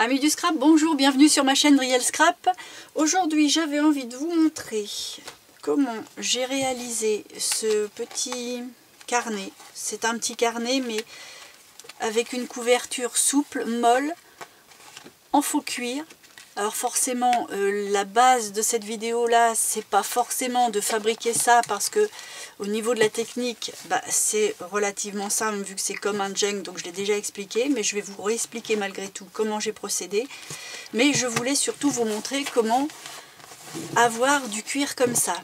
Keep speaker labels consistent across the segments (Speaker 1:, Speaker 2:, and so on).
Speaker 1: Amis du scrap, bonjour, bienvenue sur ma chaîne Riel Scrap. Aujourd'hui j'avais envie de vous montrer comment j'ai réalisé ce petit carnet. C'est un petit carnet mais avec une couverture souple, molle, en faux cuir. Alors forcément la base de cette vidéo là, c'est pas forcément de fabriquer ça parce que au niveau de la technique, c'est relativement simple vu que c'est comme un junk, donc je l'ai déjà expliqué, mais je vais vous réexpliquer malgré tout comment j'ai procédé. Mais je voulais surtout vous montrer comment avoir du cuir comme ça.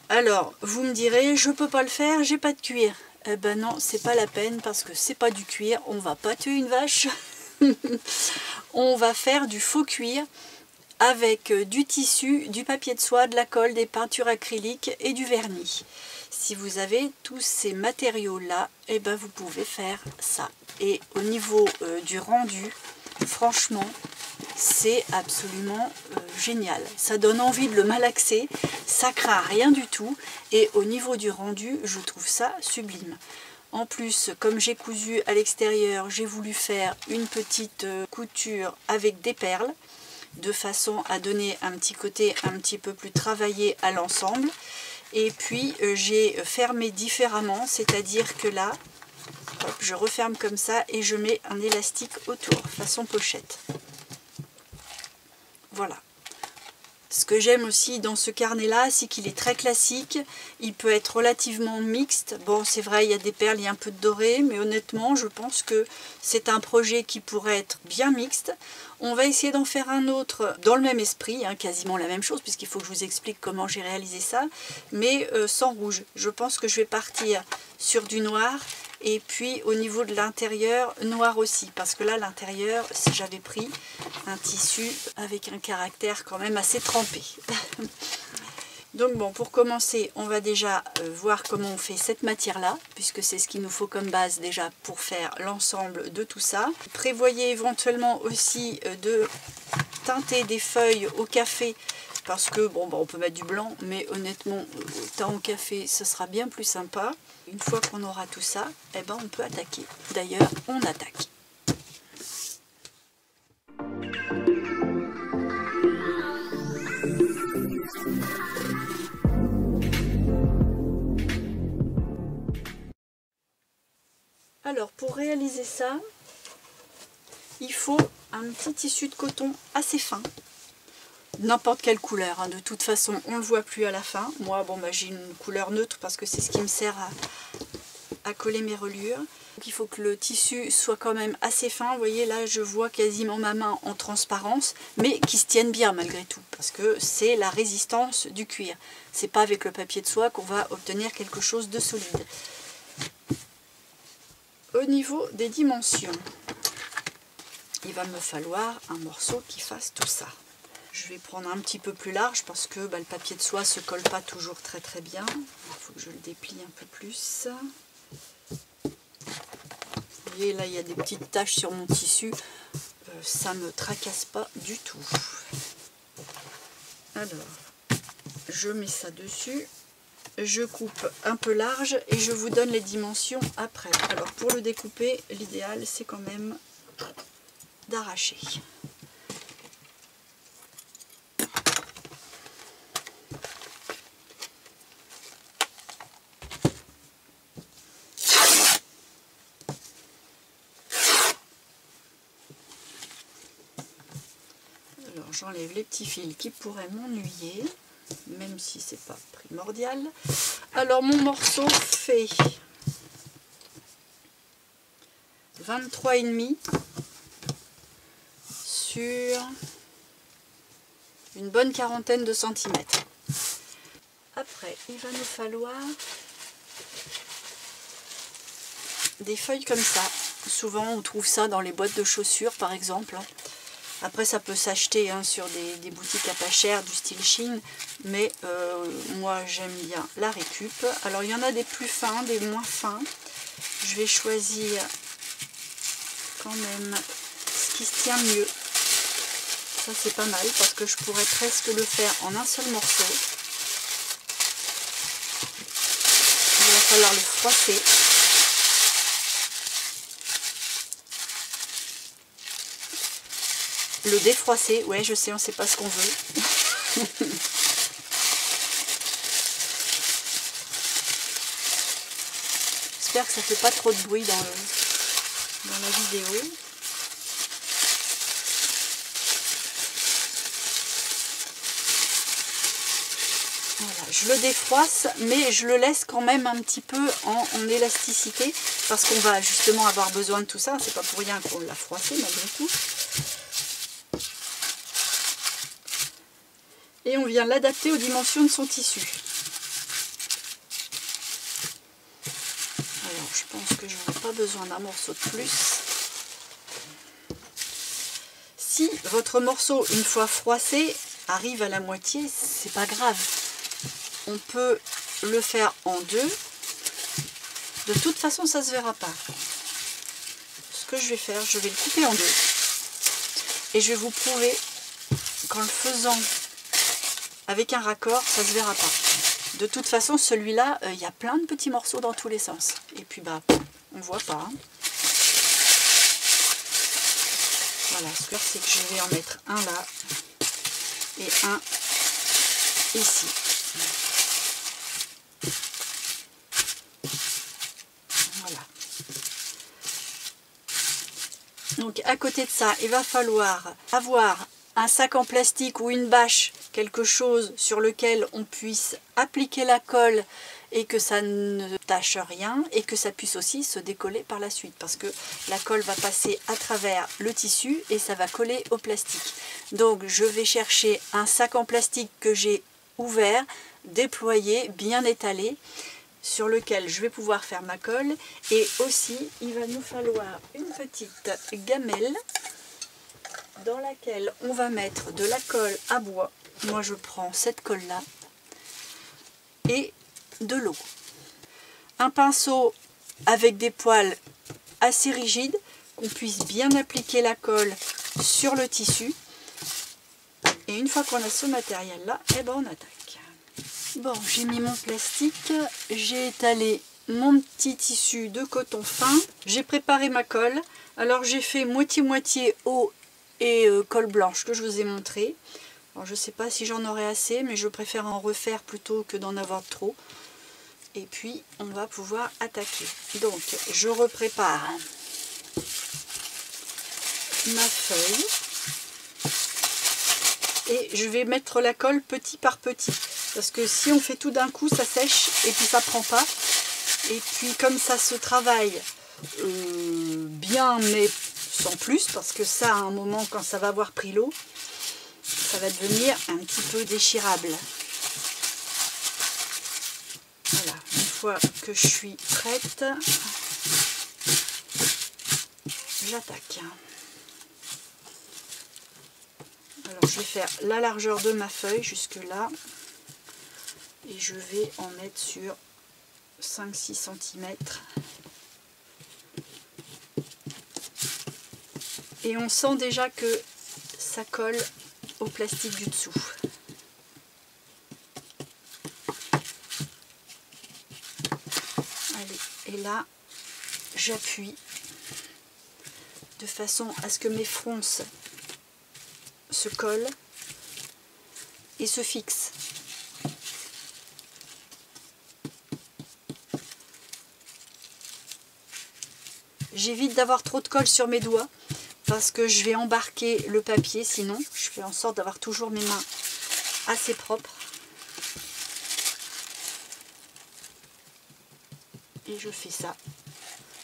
Speaker 1: Alors vous me direz, je peux pas le faire, j'ai pas de cuir. Eh ben non, c'est pas la peine parce que c'est pas du cuir, on va pas tuer une vache. On va faire du faux cuir avec du tissu, du papier de soie, de la colle, des peintures acryliques et du vernis. Si vous avez tous ces matériaux là, eh ben vous pouvez faire ça. Et au niveau du rendu, franchement, c'est absolument génial. Ça donne envie de le malaxer, ça craint rien du tout. Et au niveau du rendu, je trouve ça sublime. En plus, comme j'ai cousu à l'extérieur, j'ai voulu faire une petite couture avec des perles, de façon à donner un petit côté un petit peu plus travaillé à l'ensemble. Et puis, j'ai fermé différemment, c'est-à-dire que là, hop, je referme comme ça et je mets un élastique autour, façon pochette. Voilà. Ce que j'aime aussi dans ce carnet-là, c'est qu'il est très classique. Il peut être relativement mixte. Bon, c'est vrai, il y a des perles, il y a un peu de doré, mais honnêtement, je pense que c'est un projet qui pourrait être bien mixte. On va essayer d'en faire un autre dans le même esprit, hein, quasiment la même chose, puisqu'il faut que je vous explique comment j'ai réalisé ça, mais sans rouge. Je pense que je vais partir sur du noir. Et puis au niveau de l'intérieur, noir aussi, parce que là l'intérieur, j'avais pris un tissu avec un caractère quand même assez trempé. Donc bon, pour commencer, on va déjà voir comment on fait cette matière-là, puisque c'est ce qu'il nous faut comme base déjà pour faire l'ensemble de tout ça. Prévoyez éventuellement aussi de teinter des feuilles au café, parce que bon, on peut mettre du blanc, mais honnêtement, teint au café, ce sera bien plus sympa. Une fois qu'on aura tout ça, eh ben on peut attaquer. D'ailleurs, on attaque. Alors, pour réaliser ça, il faut un petit tissu de coton assez fin. N'importe quelle couleur, hein. De toute façon, on ne le voit plus à la fin. Moi, bon, j'ai une couleur neutre parce que c'est ce qui me sert à coller mes reliures. Donc, il faut que le tissu soit quand même assez fin. Vous voyez, là, je vois quasiment ma main en transparence, mais qui se tienne bien malgré tout, parce que c'est la résistance du cuir. C'est pas avec le papier de soie qu'on va obtenir quelque chose de solide. Au niveau des dimensions, il va me falloir un morceau qui fasse tout ça. Je vais prendre un petit peu plus large parce que le papier de soie ne se colle pas toujours très bien. Il faut que je le déplie un peu plus. Vous voyez, là il y a des petites taches sur mon tissu. Ça ne me tracasse pas du tout. Alors, je mets ça dessus. Je coupe un peu large et je vous donne les dimensions après. Alors pour le découper, l'idéal c'est quand même d'arracher. Alors j'enlève les petits fils qui pourraient m'ennuyer, même si c'est pas primordial. Alors mon morceau fait 23,5 sur une bonne quarantaine de centimètres. Après, il va nous falloir des feuilles comme ça. Souvent, on trouve ça dans les boîtes de chaussures, par exemple. Après, ça peut s'acheter sur des boutiques à pas cher, du style Chine. Mais moi, j'aime bien la récup. Alors, il y en a des plus fins, des moins fins. Je vais choisir quand même ce qui se tient mieux. Ça, c'est pas mal parce que je pourrais presque le faire en un seul morceau. Il va falloir le froisser. le défroisser. Ouais, je sais, on ne sait pas ce qu'on veut. J'espère que ça fait pas trop de bruit dans la vidéo. Voilà, je le défroisse, mais je le laisse quand même un petit peu en élasticité, parce qu'on va justement avoir besoin de tout ça. C'est pas pour rien qu'on l'a froissé malgré tout. Et on vient l'adapter aux dimensions de son tissu. Alors, je pense que je n'aurai pas besoin d'un morceau de plus. Si votre morceau, une fois froissé, arrive à la moitié, c'est pas grave. On peut le faire en deux. De toute façon, ça ne se verra pas. Ce que je vais faire, je vais le couper en deux. Et je vais vous prouver qu'en le faisant avec un raccord, ça ne se verra pas. De toute façon, celui-là, il y a plein de petits morceaux dans tous les sens. Et puis, bah, on ne voit pas. Hein. Voilà, ce que c'est que je vais en mettre un là et un ici. Voilà. Donc à côté de ça, il va falloir avoir un sac en plastique ou une bâche, quelque chose sur lequel on puisse appliquer la colle et que ça ne tâche rien et que ça puisse aussi se décoller par la suite, parce que la colle va passer à travers le tissu et ça va coller au plastique. Donc je vais chercher un sac en plastique que j'ai ouvert, déployé, bien étalé, sur lequel je vais pouvoir faire ma colle. Et aussi il va nous falloir une petite gamelle dans laquelle on va mettre de la colle à bois. Moi je prends cette colle là et de l'eau. Un pinceau avec des poils assez rigides, qu'on puisse bien appliquer la colle sur le tissu. Et une fois qu'on a ce matériel là, eh ben on attaque. Bon, j'ai mis mon plastique, j'ai étalé mon petit tissu de coton fin, j'ai préparé ma colle. Alors j'ai fait moitié-moitié eau et colle blanche que je vous ai montré. Alors je ne sais pas si j'en aurai assez, mais je préfère en refaire plutôt que d'en avoir trop. Et puis on va pouvoir attaquer. Donc je reprépare ma feuille. Et je vais mettre la colle petit par petit. Parce que si on fait tout d'un coup, ça sèche et puis ça prend pas. Et puis comme ça se travaille bien, mais sans plus, parce que ça, à un moment, quand ça va avoir pris l'eau, ça va devenir un petit peu déchirable. Voilà, une fois que je suis prête, j'attaque. Alors je vais faire la largeur de ma feuille jusque là. Et je vais en mettre sur 5-6 cm. Et on sent déjà que ça colle au plastique du dessous. Allez, et là, j'appuie de façon à ce que mes fronces se collent et se fixent. J'évite d'avoir trop de colle sur mes doigts parce que je vais embarquer le papier, sinon je fais en sorte d'avoir toujours mes mains assez propres. Et je fais ça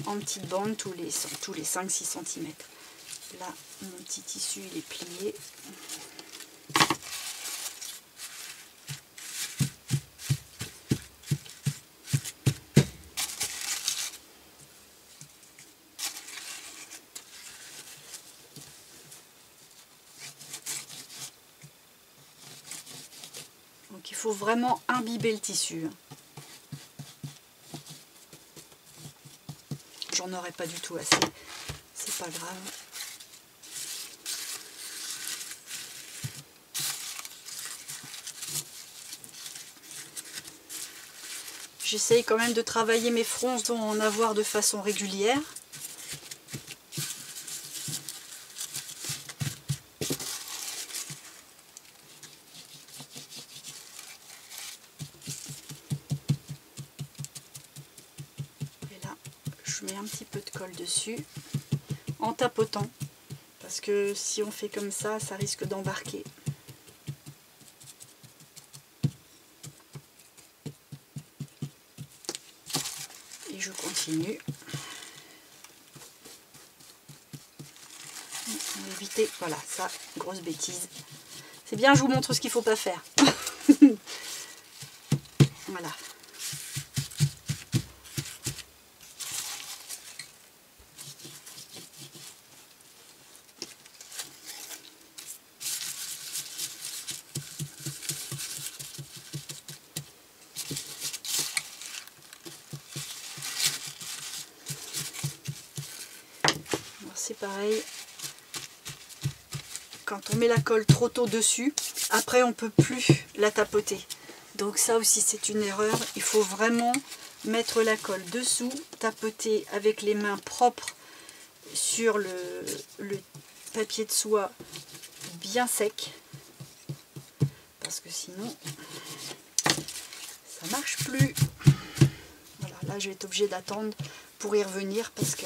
Speaker 1: en petites bandes tous les 5-6 cm. Là, mon petit tissu il est plié. Donc il faut vraiment imbiber le tissu. J'en aurai pas du tout assez, c'est pas grave. J'essaye quand même de travailler mes fronces sans en avoir de façon régulière. je mets un petit peu de colle dessus en tapotant, parce que si on fait comme ça risque d'embarquer. Et je continue. On va éviter, voilà, ça, grosse bêtise. C'est bien, je vous montre ce qu'il ne faut pas faire. Voilà. C'est pareil, quand on met la colle trop tôt dessus, après on peut plus la tapoter. Donc ça aussi c'est une erreur, il faut vraiment mettre la colle dessous, tapoter avec les mains propres sur le papier de soie bien sec, parce que sinon ça marche plus. Voilà, là je vais être obligée d'attendre pour y revenir parce que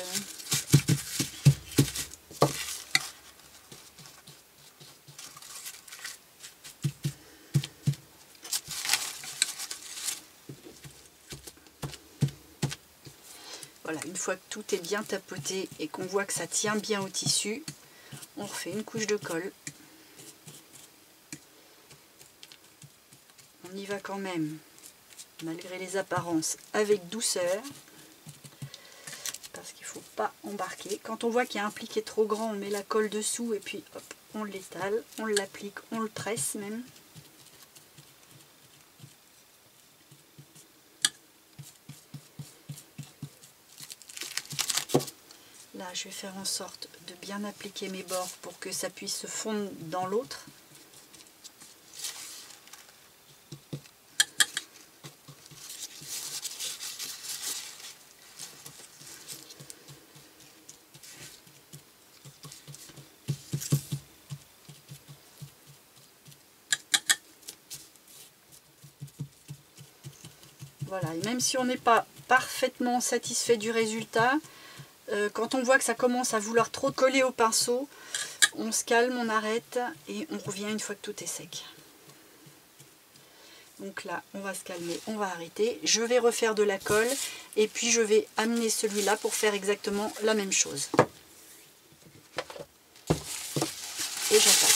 Speaker 1: voilà, une fois que tout est bien tapoté et qu'on voit que ça tient bien au tissu, on refait une couche de colle. On y va quand même, malgré les apparences, avec douceur, parce qu'il ne faut pas embarquer. Quand on voit qu'il y a un pli qui est trop grand, on met la colle dessous et puis hop, on l'étale, on l'applique, on le tresse même. Là, je vais faire en sorte de bien appliquer mes bords pour que ça puisse se fondre dans l'autre. Voilà, et même si on n'est pas parfaitement satisfait du résultat, quand on voit que ça commence à vouloir trop coller au pinceau, on se calme, on arrête et on revient une fois que tout est sec. Donc là, on va se calmer, on va arrêter. Je vais refaire de la colle et puis je vais amener celui-là pour faire exactement la même chose. Et j'attaque.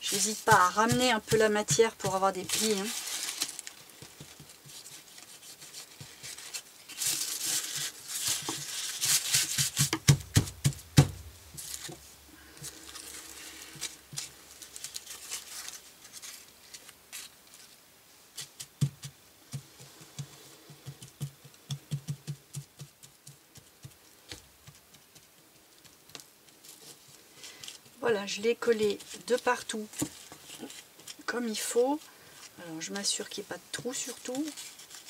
Speaker 1: J'hésite pas à ramener un peu la matière pour avoir des plis. Hein. Voilà, je l'ai collé de partout comme il faut. Alors je m'assure qu'il n'y ait pas de trou surtout.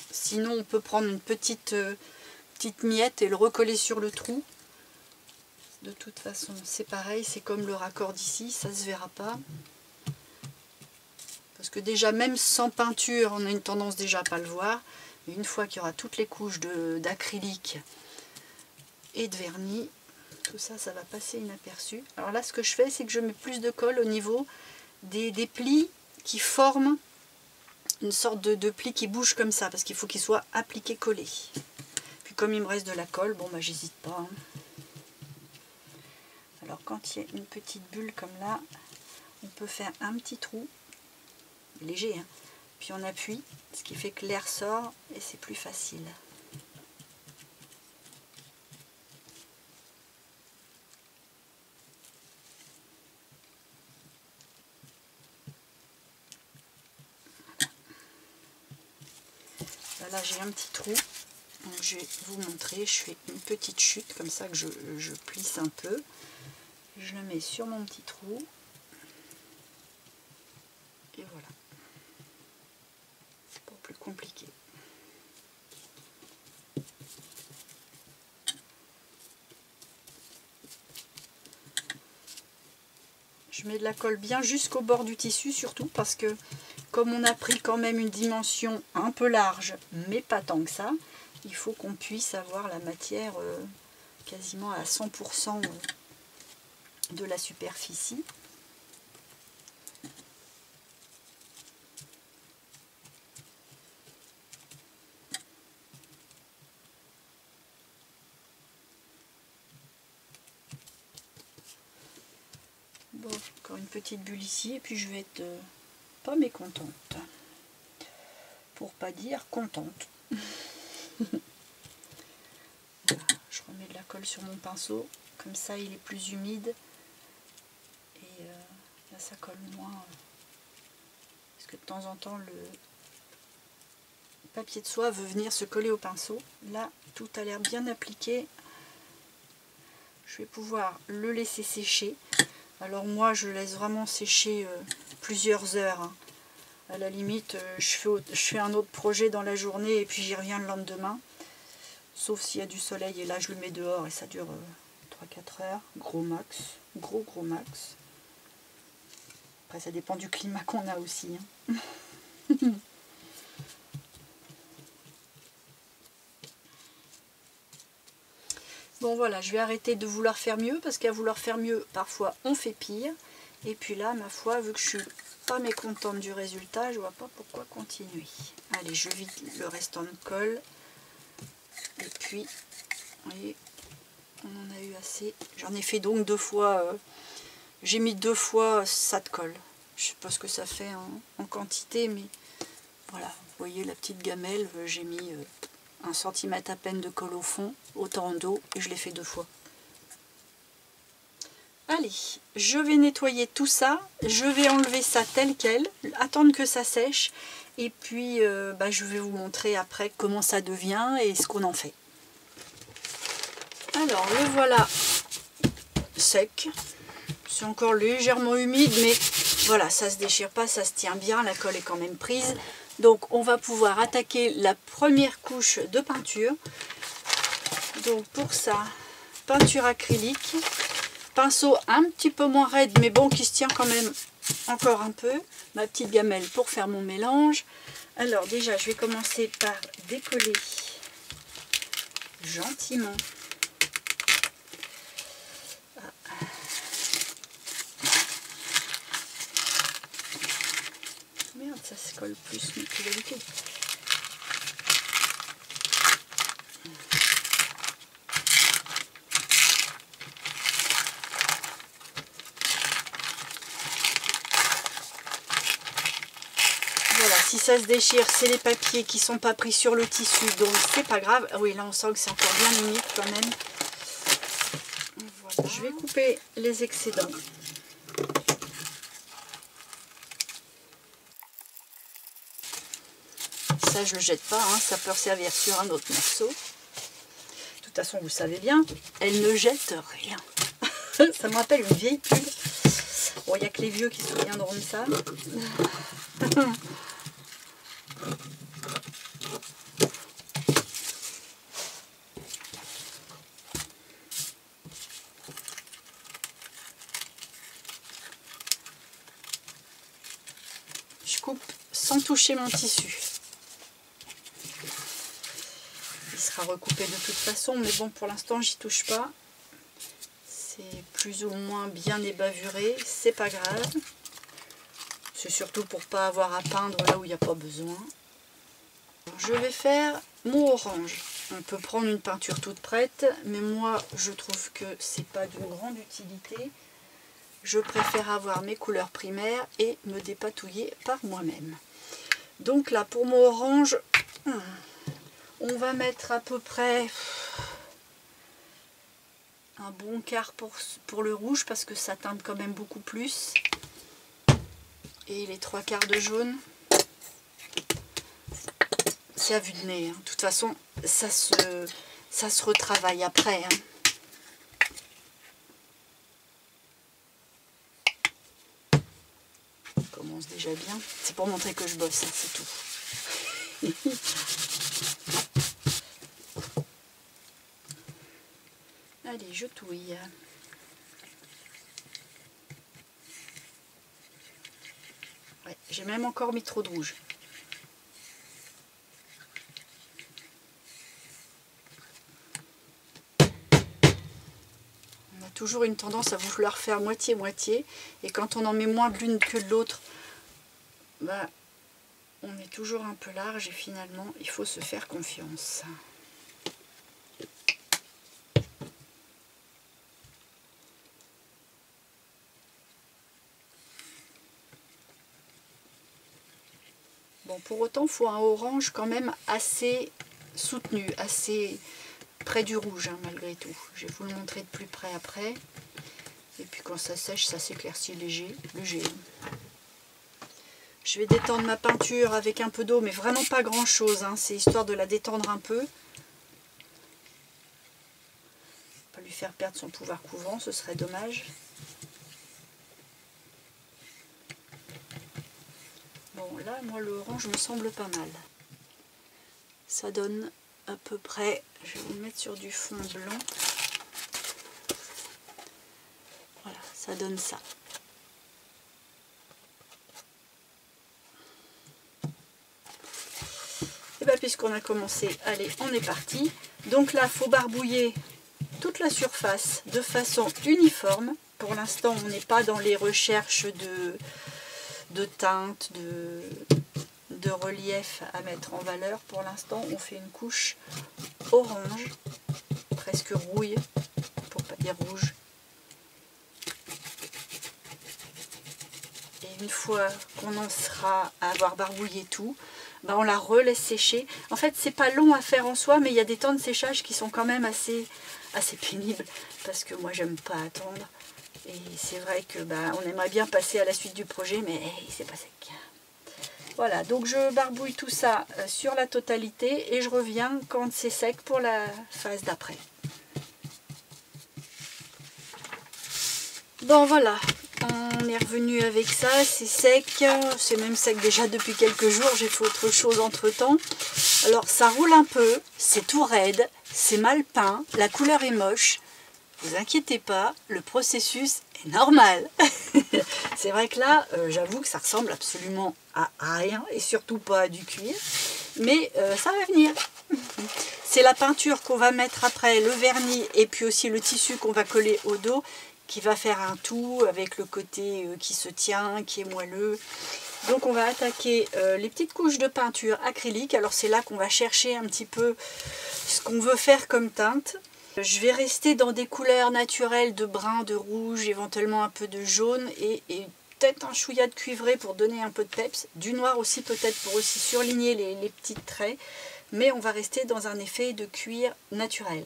Speaker 1: Sinon on peut prendre une petite miette et le recoller sur le trou. De toute façon c'est pareil, c'est comme le raccord d'ici, ça ne se verra pas. Parce que déjà même sans peinture, on a une tendance déjà à ne pas le voir. Mais une fois qu'il y aura toutes les couches d'acrylique et de vernis, tout ça, ça va passer inaperçu. Alors là, ce que je fais, c'est que je mets plus de colle au niveau des plis qui forment une sorte de pli qui bouge comme ça, parce qu'il faut qu'il soit appliqué, collé. Puis comme il me reste de la colle, bon bah j'hésite pas. Hein. Alors quand il y a une petite bulle comme là, on peut faire un petit trou, léger, hein. Puis on appuie, ce qui fait que l'air sort et c'est plus facile. Là j'ai un petit trou, donc je vais vous montrer, je fais une petite chute comme ça que je plisse un peu, je le mets sur mon petit trou et voilà. plus compliqué. Je mets de la colle bien jusqu'au bord du tissu, surtout parce que comme on a pris quand même une dimension un peu large, mais pas tant que ça, il faut qu'on puisse avoir la matière quasiment à 100% de la superficie. Bon, encore une petite bulle ici, et puis je vais être pas mécontente. Pour pas dire contente. Voilà, je remets de la colle sur mon pinceau, comme ça il est plus humide. Et là ça colle moins. Parce que de temps en temps le papier de soie veut venir se coller au pinceau. Là tout a l'air bien appliqué. Je vais pouvoir le laisser sécher. Alors moi je laisse vraiment sécher plusieurs heures. Hein. À la limite je fais un autre projet dans la journée et puis j'y reviens le lendemain. Sauf s'il y a du soleil et là je le mets dehors et ça dure 3-4 heures. Gros max. Gros max. Après ça dépend du climat qu'on a aussi. Hein. Bon voilà, je vais arrêter de vouloir faire mieux parce qu'à vouloir faire mieux, parfois on fait pire. Et puis là, ma foi, vu que je suis pas mécontente du résultat, je vois pas pourquoi continuer. Allez, je vide le restant de colle. Et puis, vous voyez, on en a eu assez. J'en ai fait donc 2 fois, j'ai mis 2 fois ça de colle. Je sais pas ce que ça fait en quantité, mais voilà, vous voyez la petite gamelle, j'ai mis 1 centimètre à peine de colle au fond, autant d'eau, et je l'ai fait 2 fois. Allez, je vais nettoyer tout ça, je vais enlever ça tel quel, attendre que ça sèche, et puis je vais vous montrer après comment ça devient et ce qu'on en fait. Alors, le voilà sec, c'est encore légèrement humide, mais voilà, ça se déchire pas, ça se tient bien, la colle est quand même prise. Donc on va pouvoir attaquer la première couche de peinture. Donc pour ça, peinture acrylique, pinceau un petit peu moins raide, mais bon, qui se tient quand même encore un peu. Ma petite gamelle pour faire mon mélange. Alors déjà, je vais commencer par décoller gentiment. Merde, ça se colle plus que d'habitude. Voilà, si ça se déchire, c'est les papiers qui sont pas pris sur le tissu, donc c'est pas grave. Ah oui, là on sent que c'est encore bien humide quand même. Voilà. Je vais couper les excédents. Ça je le jette pas, hein, ça peut servir sur un autre morceau. De toute façon vous savez bien, elle ne jette rien. Ça me rappelle une vieille pub. Bon, il n'y a que les vieux qui se souviendront de ça. Je coupe sans toucher mon tissu. Il sera recoupé de toute façon, mais bon, pour l'instant, j'y touche pas. C'est plus ou moins bien ébavuré, c'est pas grave. C'est surtout pour pas avoir à peindre là où il n'y a pas besoin. Je vais faire mon orange. On peut prendre une peinture toute prête, mais moi, je trouve que c'est pas d'une grande utilité. Je préfère avoir mes couleurs primaires et me dépatouiller par moi-même. Donc là, pour mon orange, on va mettre à peu près un bon quart pour le rouge parce que ça teinte quand même beaucoup plus. Et les 3/4 de jaune. C'est à vue de nez. Hein. De toute façon, ça se retravaille après. Hein. On commence déjà bien. C'est pour montrer que je bosse, hein, c'est tout. Allez, je touille. Ouais, j'ai même encore mis trop de rouge. On a toujours une tendance à vouloir faire moitié-moitié. Et quand on en met moins de l'une que de l'autre, bah, on est toujours un peu large et finalement, il faut se faire confiance. Bon, pour autant, il faut un orange quand même assez soutenu, assez près du rouge, hein, malgré tout. Je vais vous le montrer de plus près après. Et puis quand ça sèche, ça s'éclaircit léger. Je vais détendre ma peinture avec un peu d'eau, mais vraiment pas grand chose, hein. C'est histoire de la détendre un peu. Pas lui faire perdre son pouvoir couvrant, ce serait dommage. Bon, là, moi, le orange me semble pas mal. Ça donne à peu près, je vais vous le mettre sur du fond blanc. Voilà, ça donne ça. Et bien, puisqu'on a commencé, allez, on est parti. Donc là, il faut barbouiller toute la surface de façon uniforme. Pour l'instant, on n'est pas dans les recherches de teintes, de relief à mettre en valeur. Pour l'instant, on fait une couche orange, presque rouille, pour pas dire rouge. Et une fois qu'on en sera à avoir barbouillé tout, ben on la relaisse sécher. En fait, c'est pas long à faire en soi, mais il y a des temps de séchage qui sont quand même assez pénibles, parce que moi, j'aime pas attendre. Et c'est vrai que ben, on aimerait bien passer à la suite du projet, mais c'est pas sec. Voilà, donc je barbouille tout ça sur la totalité et je reviens quand c'est sec pour la phase d'après. Bon voilà, on est revenu avec ça, c'est sec, c'est même sec déjà depuis quelques jours, j'ai fait autre chose entre temps. Alors ça roule un peu, c'est tout raide, c'est mal peint, la couleur est moche. Ne vous inquiétez pas, le processus est normal. C'est vrai que là, j'avoue que ça ressemble absolument à rien, et surtout pas à du cuir, mais ça va venir. C'est la peinture qu'on va mettre après, le vernis, et puis aussi le tissu qu'on va coller au dos, qui va faire un tout avec le côté qui se tient, qui est moelleux. Donc on va attaquer les petites couches de peinture acrylique. Alors c'est là qu'on va chercher un petit peu ce qu'on veut faire comme teinte. Je vais rester dans des couleurs naturelles de brun, de rouge, éventuellement un peu de jaune et peut-être un chouïa de cuivré pour donner un peu de peps. Du noir aussi peut-être pour aussi surligner les petits traits. Mais on va rester dans un effet de cuir naturel.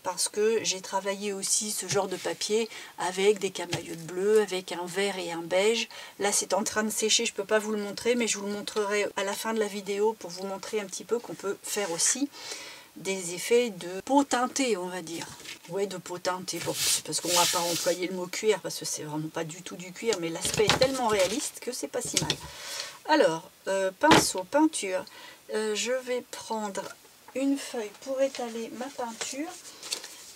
Speaker 1: Parce que j'ai travaillé aussi ce genre de papier avec des camaïeux bleus, avec un vert et un beige. Là c'est en train de sécher, je ne peux pas vous le montrer, mais je vous le montrerai à la fin de la vidéo pour vous montrer un petit peu qu'on peut faire aussi des effets de peau teintée, on va dire. Ouais, de peau teintée, bon, parce qu'on ne va pas employer le mot cuir, parce que c'est vraiment pas du tout du cuir, mais l'aspect est tellement réaliste que c'est pas si mal. Alors, pinceau, peinture, je vais prendre une feuille pour étaler ma peinture,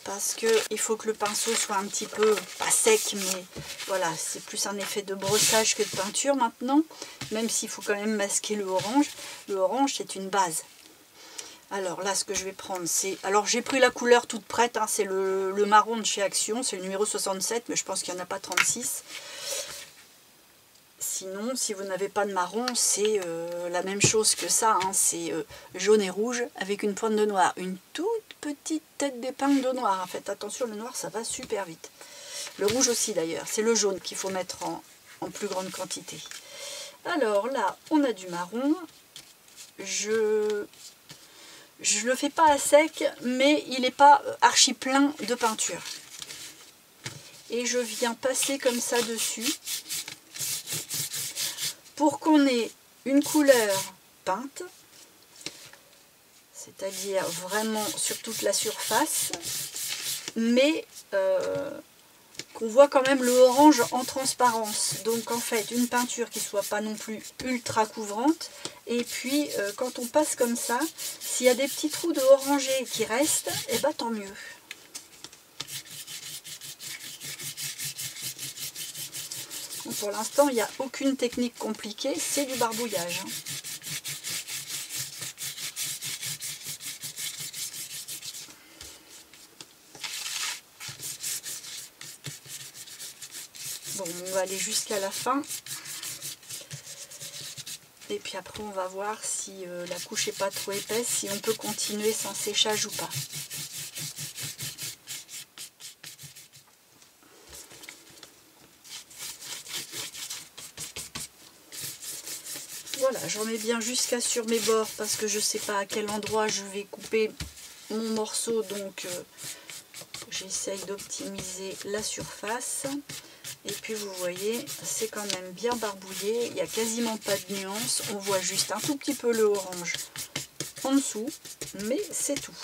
Speaker 1: parce qu'il faut que le pinceau soit un petit peu, pas sec, mais voilà, c'est plus un effet de brossage que de peinture maintenant, même s'il faut quand même masquer le orange. Le orange, c'est une base. Alors là, ce que je vais prendre, c'est... Alors j'ai pris la couleur toute prête, hein, c'est le marron de chez Action, c'est le numéro 67, mais je pense qu'il n'y en a pas 36. Sinon, si vous n'avez pas de marron, c'est la même chose que ça, hein, c'est jaune et rouge avec une pointe de noir. Une toute petite tête d'épingle de noir. Faites attention, le noir, ça va super vite. Le rouge aussi d'ailleurs, c'est le jaune qu'il faut mettre en plus grande quantité. Alors là, on a du marron. Je le fais pas à sec, mais il n'est pas archi plein de peinture. Et je viens passer comme ça dessus pour qu'on ait une couleur peinte, c'est-à-dire vraiment sur toute la surface, mais qu'on voit quand même le orange en transparence. Donc en fait, une peinture qui ne soit pas non plus ultra couvrante Et puis quand on passe comme ça, s'il y a des petits trous de orangé qui restent, et ben tant mieux. Donc, pour l'instant, il n'y a aucune technique compliquée, c'est du barbouillage. Bon, on va aller jusqu'à la fin. Et puis après, on va voir si la couche n'est pas trop épaisse, si on peut continuer sans séchage ou pas. Voilà, j'en mets bien jusqu'à sur mes bords parce que je ne sais pas à quel endroit je vais couper mon morceau, donc j'essaye d'optimiser la surface. Et puis vous voyez, c'est quand même bien barbouillé, il n'y a quasiment pas de nuance, on voit juste un tout petit peu le orange en dessous, mais c'est tout.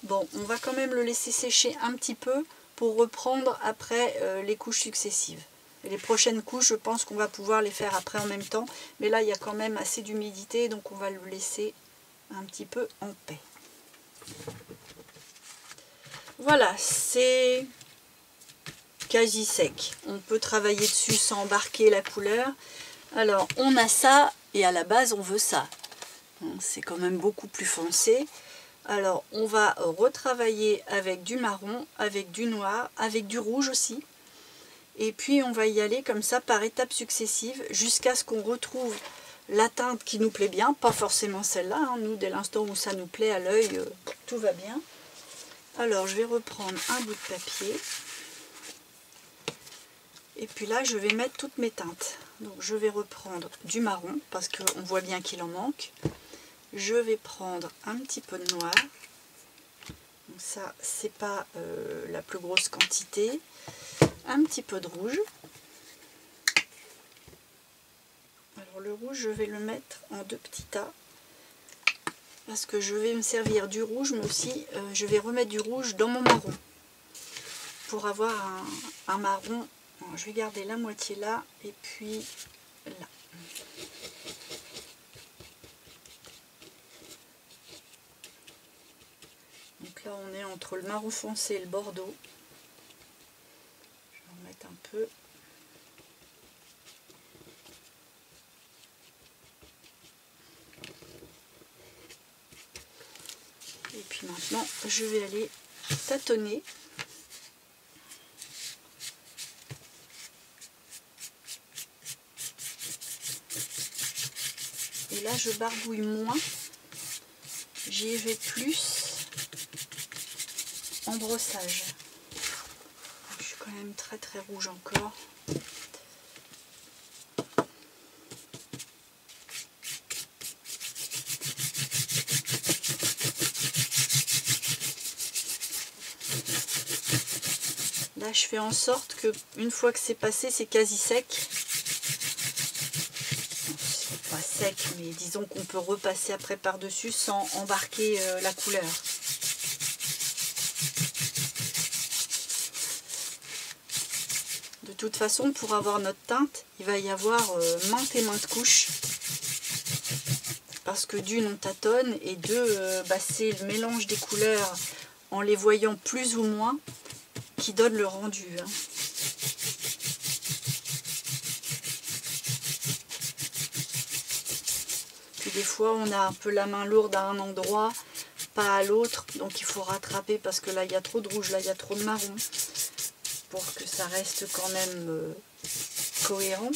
Speaker 1: Bon, on va quand même le laisser sécher un petit peu pour reprendre après les couches successives. Et les prochaines couches, je pense qu'on va pouvoir les faire après en même temps, mais là il y a quand même assez d'humidité, donc on va le laisser un petit peu en paix. Voilà, c'est quasi sec. On peut travailler dessus sans embarquer la couleur. Alors, on a ça, et à la base, on veut ça. C'est quand même beaucoup plus foncé. Alors, on va retravailler avec du marron, avec du noir, avec du rouge aussi. Et puis, on va y aller comme ça par étapes successives jusqu'à ce qu'on retrouve la teinte qui nous plaît bien. Pas forcément celle-là. Hein. Nous, dès l'instant où ça nous plaît à l'œil, tout va bien. Alors, je vais reprendre un bout de papier. Et puis là, je vais mettre toutes mes teintes. Donc, je vais reprendre du marron, parce qu'on voit bien qu'il en manque. Je vais prendre un petit peu de noir. Donc ça, c'est pas la plus grosse quantité. Un petit peu de rouge. Alors, le rouge, je vais le mettre en 2 petits tas. Parce que je vais me servir du rouge, mais aussi, je vais remettre du rouge dans mon marron. Pour avoir un marron. Je vais garder la moitié là et puis là. Donc là on est entre le marron foncé et le bordeaux. Je vais en mettre un peu. Et puis maintenant je vais aller tâtonner. Et là, je barbouille moins, j'y vais plus en brossage. Je suis quand même très très rouge encore. Là, je fais en sorte que une fois que c'est passé, c'est quasi sec. Sec, mais disons qu'on peut repasser après par-dessus sans embarquer la couleur. De toute façon, pour avoir notre teinte, il va y avoir maintes et maintes couches. Parce que d'une, on tâtonne, et deux, c'est le mélange des couleurs en les voyant plus ou moins qui donne le rendu. Hein. Des fois on a un peu la main lourde à un endroit, pas à l'autre, donc il faut rattraper parce que là il y a trop de rouge, là il y a trop de marron, pour que ça reste quand même cohérent.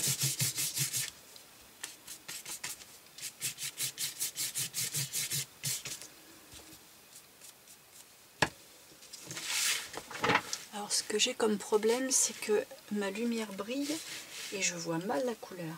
Speaker 1: Alors ce que j'ai comme problème, c'est que ma lumière brille et je vois mal la couleur.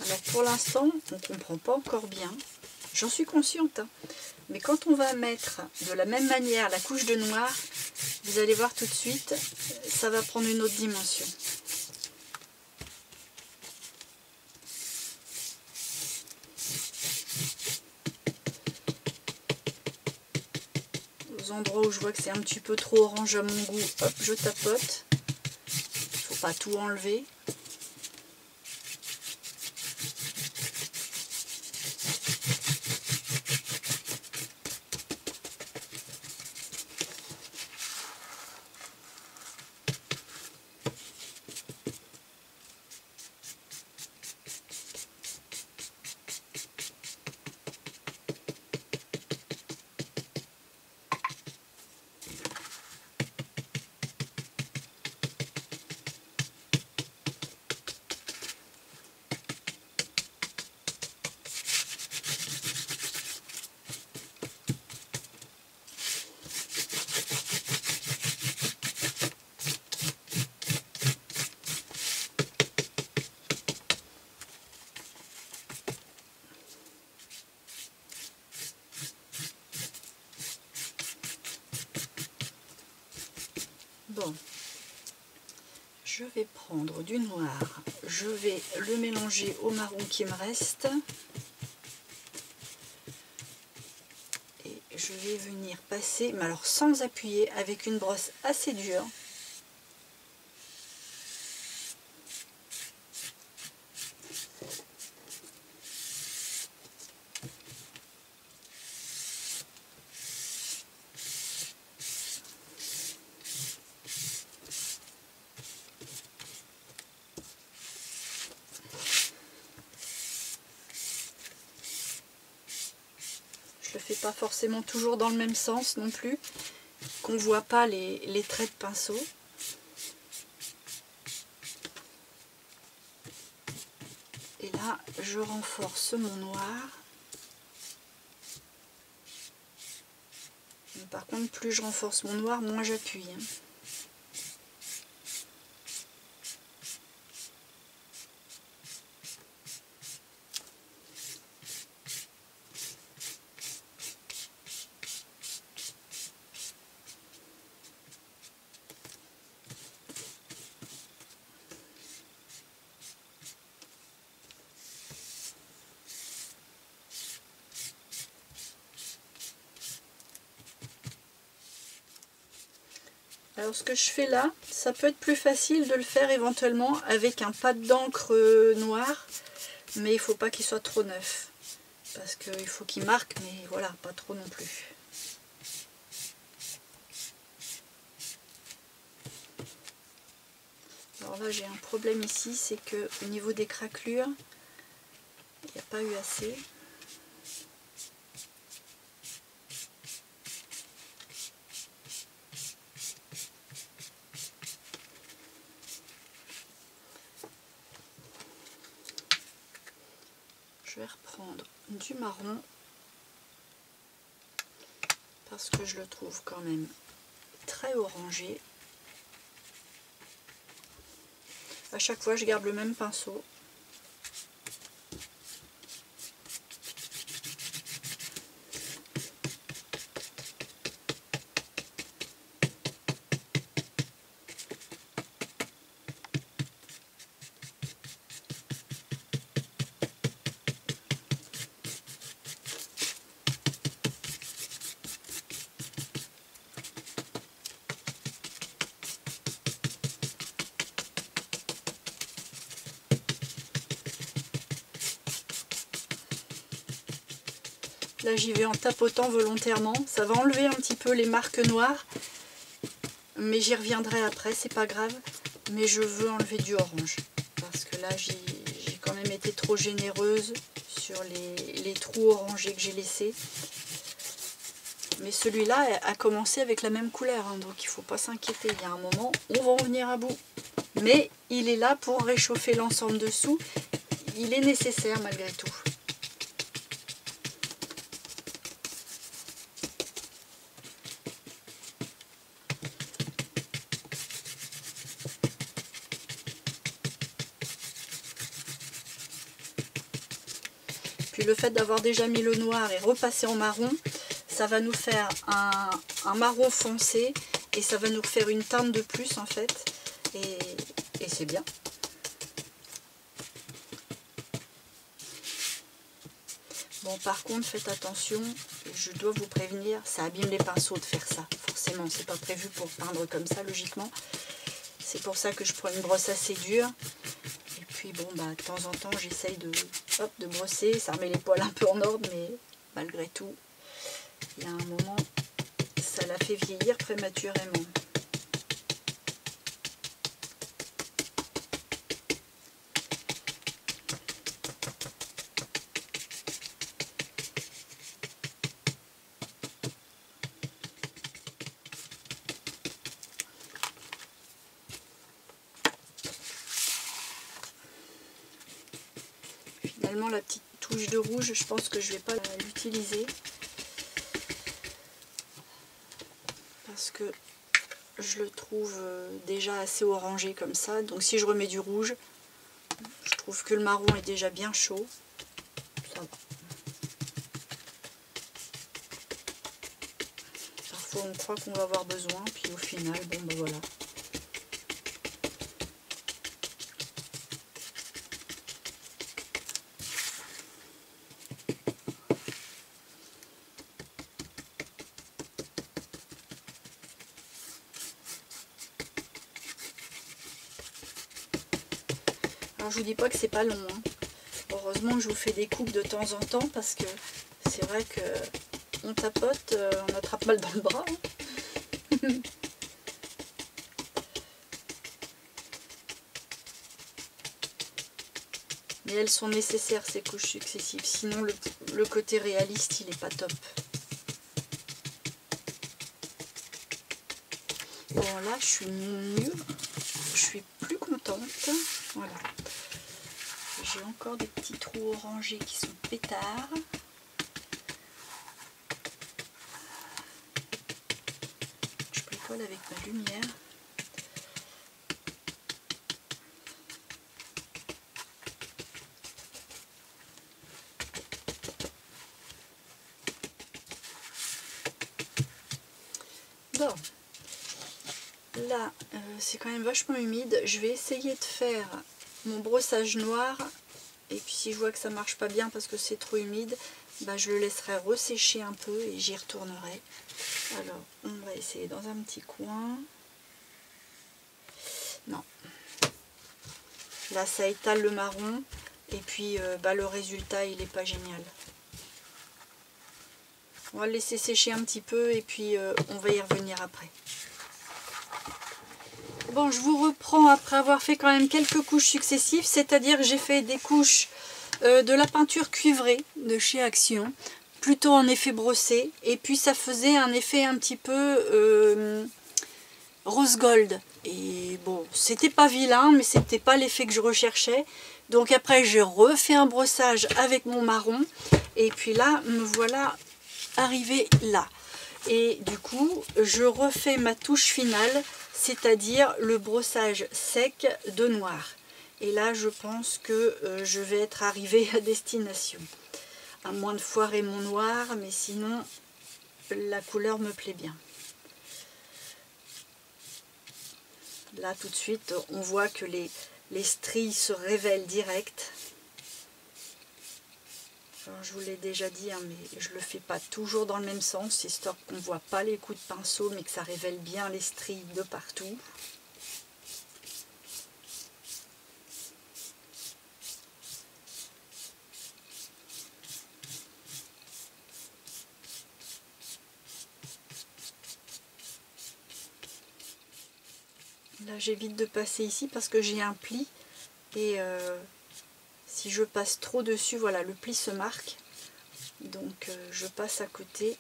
Speaker 1: Alors pour l'instant, on ne comprend pas encore bien. J'en suis consciente, hein. Mais quand on va mettre de la même manière la couche de noir, vous allez voir tout de suite, ça va prendre une autre dimension. Aux endroits où je vois que c'est un petit peu trop orange à mon goût, hop, je tapote. Il ne faut pas tout enlever. Bon, je vais prendre du noir, je vais le mélanger au marron qui me reste et je vais venir passer, mais alors sans appuyer, avec une brosse assez dure. Je le fais pas forcément toujours dans le même sens non plus, qu'on voit pas les traits de pinceau. Et là, je renforce mon noir. Mais par contre, plus je renforce mon noir, moins j'appuie. Alors ce que je fais là, ça peut être plus facile de le faire éventuellement avec un pad d'encre noir, mais il ne faut pas qu'il soit trop neuf, parce qu'il faut qu'il marque, mais voilà, pas trop non plus. Alors là j'ai un problème ici, c'est que au niveau des craquelures, il n'y a pas eu assez. Je vais reprendre du marron parce que je le trouve quand même très orangé. À chaque fois je garde le même pinceau. Là j'y vais en tapotant volontairement, ça va enlever un petit peu les marques noires, mais j'y reviendrai après, c'est pas grave, mais je veux enlever du orange, parce que là j'ai quand même été trop généreuse sur les trous orangés que j'ai laissés. Mais celui-là a commencé avec la même couleur, hein, donc il ne faut pas s'inquiéter, il y a un moment, on va en venir à bout. Mais il est là pour réchauffer l'ensemble dessous, il est nécessaire malgré tout. Puis le fait d'avoir déjà mis le noir et repassé en marron, ça va nous faire un marron foncé et ça va nous faire une teinte de plus en fait. Et c'est bien. Bon, par contre, faites attention, je dois vous prévenir, ça abîme les pinceaux de faire ça. Forcément, c'est pas prévu pour peindre comme ça, logiquement. C'est pour ça que je prends une brosse assez dure. Et puis, bon, bah, de temps en temps, j'essaye de brosser. Ça remet les poils un peu en ordre, mais malgré tout, il y a un moment, ça la fait vieillir prématurément. Finalement, la petite touche de rouge, je pense que je ne vais pas l'utiliser parce que je le trouve déjà assez orangé comme ça. Donc si je remets du rouge, je trouve que le marron est déjà bien chaud. Ça va. Parfois on croit qu'on va avoir besoin, puis au final, bon ben voilà. Alors je vous dis pas que c'est pas long, hein. Heureusement que je vous fais des coupes de temps en temps parce que c'est vrai que on tapote, on attrape mal dans le bras. Hein. Mais elles sont nécessaires ces couches successives, sinon le côté réaliste il est pas top. Bon là je suis mieux, je suis plus contente, voilà. J'ai encore des petits trous orangés qui sont pétards. Je bricole avec ma lumière. Bon, là c'est quand même vachement humide. Je vais essayer de faire mon brossage noir. Et puis si je vois que ça marche pas bien parce que c'est trop humide, bah, je le laisserai ressécher un peu et j'y retournerai. Alors, on va essayer dans un petit coin. Non. Là, ça étale le marron. Et puis, bah, le résultat, il n'est pas génial. On va le laisser sécher un petit peu et puis on va y revenir après. Bon, je vous reprends après avoir fait quand même quelques couches successives. C'est-à-dire que j'ai fait des couches de la peinture cuivrée de chez Action. Plutôt en effet brossé. Et puis, ça faisait un effet un petit peu rose gold. Et bon, c'était pas vilain, mais c'était pas l'effet que je recherchais. Donc après, j'ai refait un brossage avec mon marron. Et puis là, me voilà arrivé là. Et du coup, je refais ma touche finale, c'est-à-dire le brossage sec de noir. Et là, je pense que je vais être arrivée à destination. À moins de foirer mon noir, mais sinon, la couleur me plaît bien. Là, tout de suite, on voit que les stries se révèlent direct. Alors, je vous l'ai déjà dit, hein, mais je ne le fais pas toujours dans le même sens, histoire qu'on ne voit pas les coups de pinceau, mais que ça révèle bien les stries de partout. Là, j'évite de passer ici parce que j'ai un pli et si je passe trop dessus, voilà, le pli se marque. Donc, je passe à côté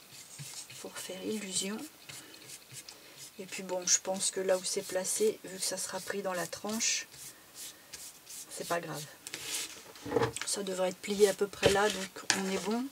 Speaker 1: pour faire illusion. Et puis bon, je pense que là où c'est placé, vu que ça sera pris dans la tranche, c'est pas grave. Ça devrait être plié à peu près là, donc on est bon.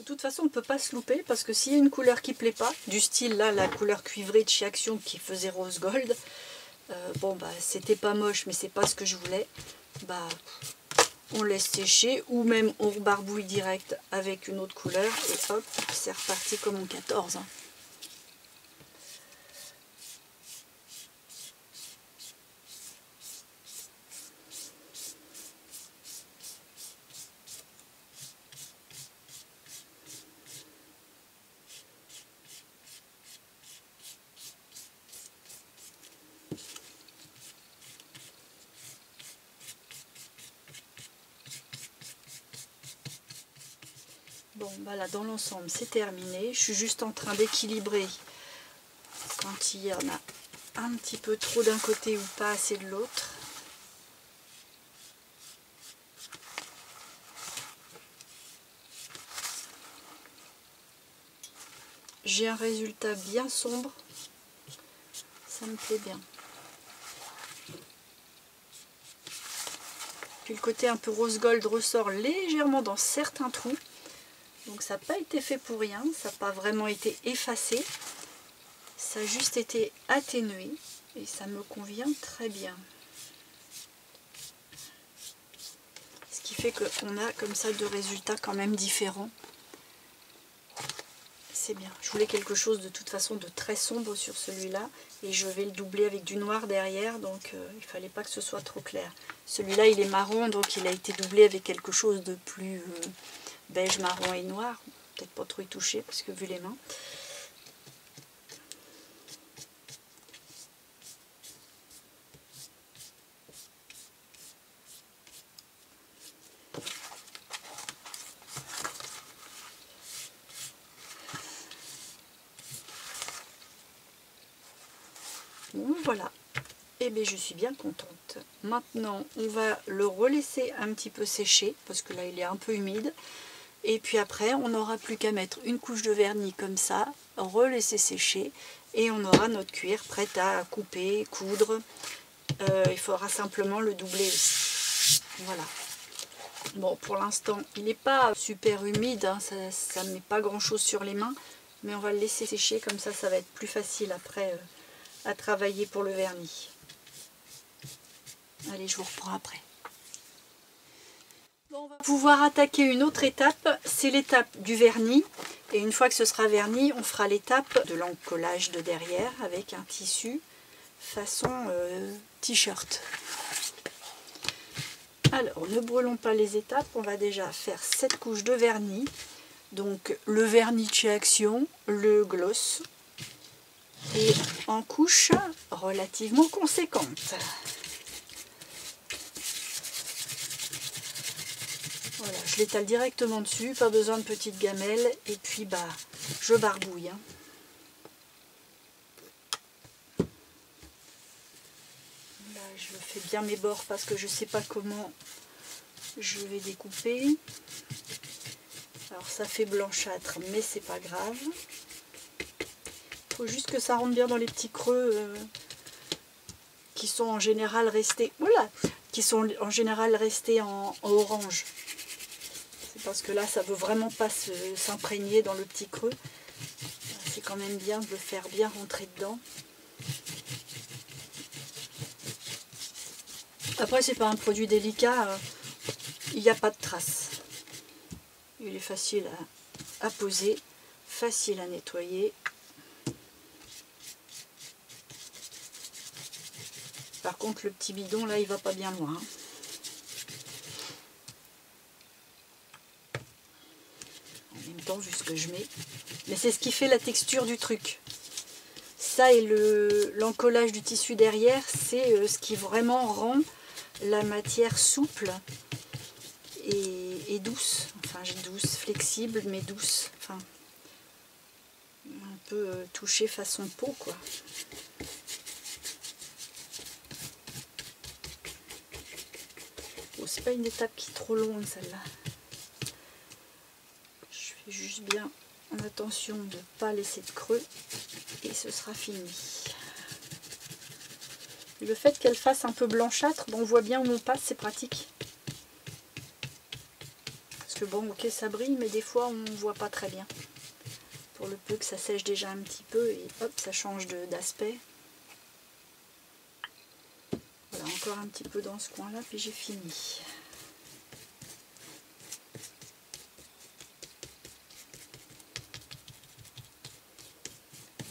Speaker 1: toute façon, on ne peut pas se louper parce que s'il y a une couleur qui ne plaît pas, du style là, la couleur cuivrée de chez Action qui faisait rose gold, bon bah c'était pas moche mais c'est pas ce que je voulais, bah on laisse sécher ou même on rebarbouille direct avec une autre couleur et hop, c'est reparti comme en 14. Bon, bah là, dans l'ensemble, c'est terminé. Je suis juste en train d'équilibrer quand il y en a un petit peu trop d'un côté ou pas assez de l'autre. J'ai un résultat bien sombre. Ça me plaît bien. Puis le côté un peu rose gold ressort légèrement dans certains trous. Donc ça n'a pas été fait pour rien, ça n'a pas vraiment été effacé, ça a juste été atténué et ça me convient très bien. Ce qui fait qu'on a comme ça deux résultats quand même différents. C'est bien. Je voulais quelque chose de toute façon de très sombre sur celui-là et je vais le doubler avec du noir derrière, donc il ne fallait pas que ce soit trop clair. Celui-là il est marron, donc il a été doublé avec quelque chose de plus beige, marron et noir. Peut-être pas trop y toucher parce que vu les mains. Bon, voilà. Et bien je suis bien contente. Maintenant on va le relaisser un petit peu sécher parce que là il est un peu humide. Et puis après on n'aura plus qu'à mettre une couche de vernis comme ça, relaisser sécher et on aura notre cuir prêt à couper, coudre. Il faudra simplement le doubler aussi. Voilà. Bon, pour l'instant il n'est pas super humide, hein, ça ne met pas grand chose sur les mains, mais on va le laisser sécher comme ça va être plus facile après à travailler pour le vernis. Allez, je vous reprends après. Bon, on va pouvoir attaquer une autre étape, c'est l'étape du vernis. Et une fois que ce sera verni, on fera l'étape de l'encollage de derrière avec un tissu façon t-shirt. Alors, ne brûlons pas les étapes, on va déjà faire 7 couches de vernis. Donc, le vernis de chez Action, le gloss, et en couches relativement conséquentes. Voilà, je l'étale directement dessus, pas besoin de petites gamelles, et puis bah je barbouille. Hein. Là, je fais bien mes bords parce que je ne sais pas comment je vais découper. Alors ça fait blanchâtre, mais c'est pas grave. Il faut juste que ça rentre bien dans les petits creux qui sont en général restés. Voilà, qui sont en général restés en orange. Parce que là ça veut vraiment pas s'imprégner dans le petit creux. C'est quand même bien de le faire bien rentrer dedans. Après c'est pas un produit délicat, il n'y a pas de traces. Il est facile à poser, facile à nettoyer. Par contre le petit bidon là il va pas bien loin. Vu ce que je mets, mais c'est ce qui fait la texture du truc. Ça et l'encollage du tissu derrière, c'est ce qui vraiment rend la matière souple et douce. Enfin, douce, flexible, mais douce. Enfin, un peu toucher façon peau, quoi. Bon, c'est pas une étape qui est trop longue, celle-là. Juste bien en attention de ne pas laisser de creux et ce sera fini. Le fait qu'elle fasse un peu blanchâtre, bon, on voit bien où on passe, c'est pratique. Parce que bon, ok, ça brille, mais des fois on ne voit pas très bien. Pour le peu que ça sèche déjà un petit peu et hop, ça change d'aspect. Voilà, encore un petit peu dans ce coin-là, puis j'ai fini.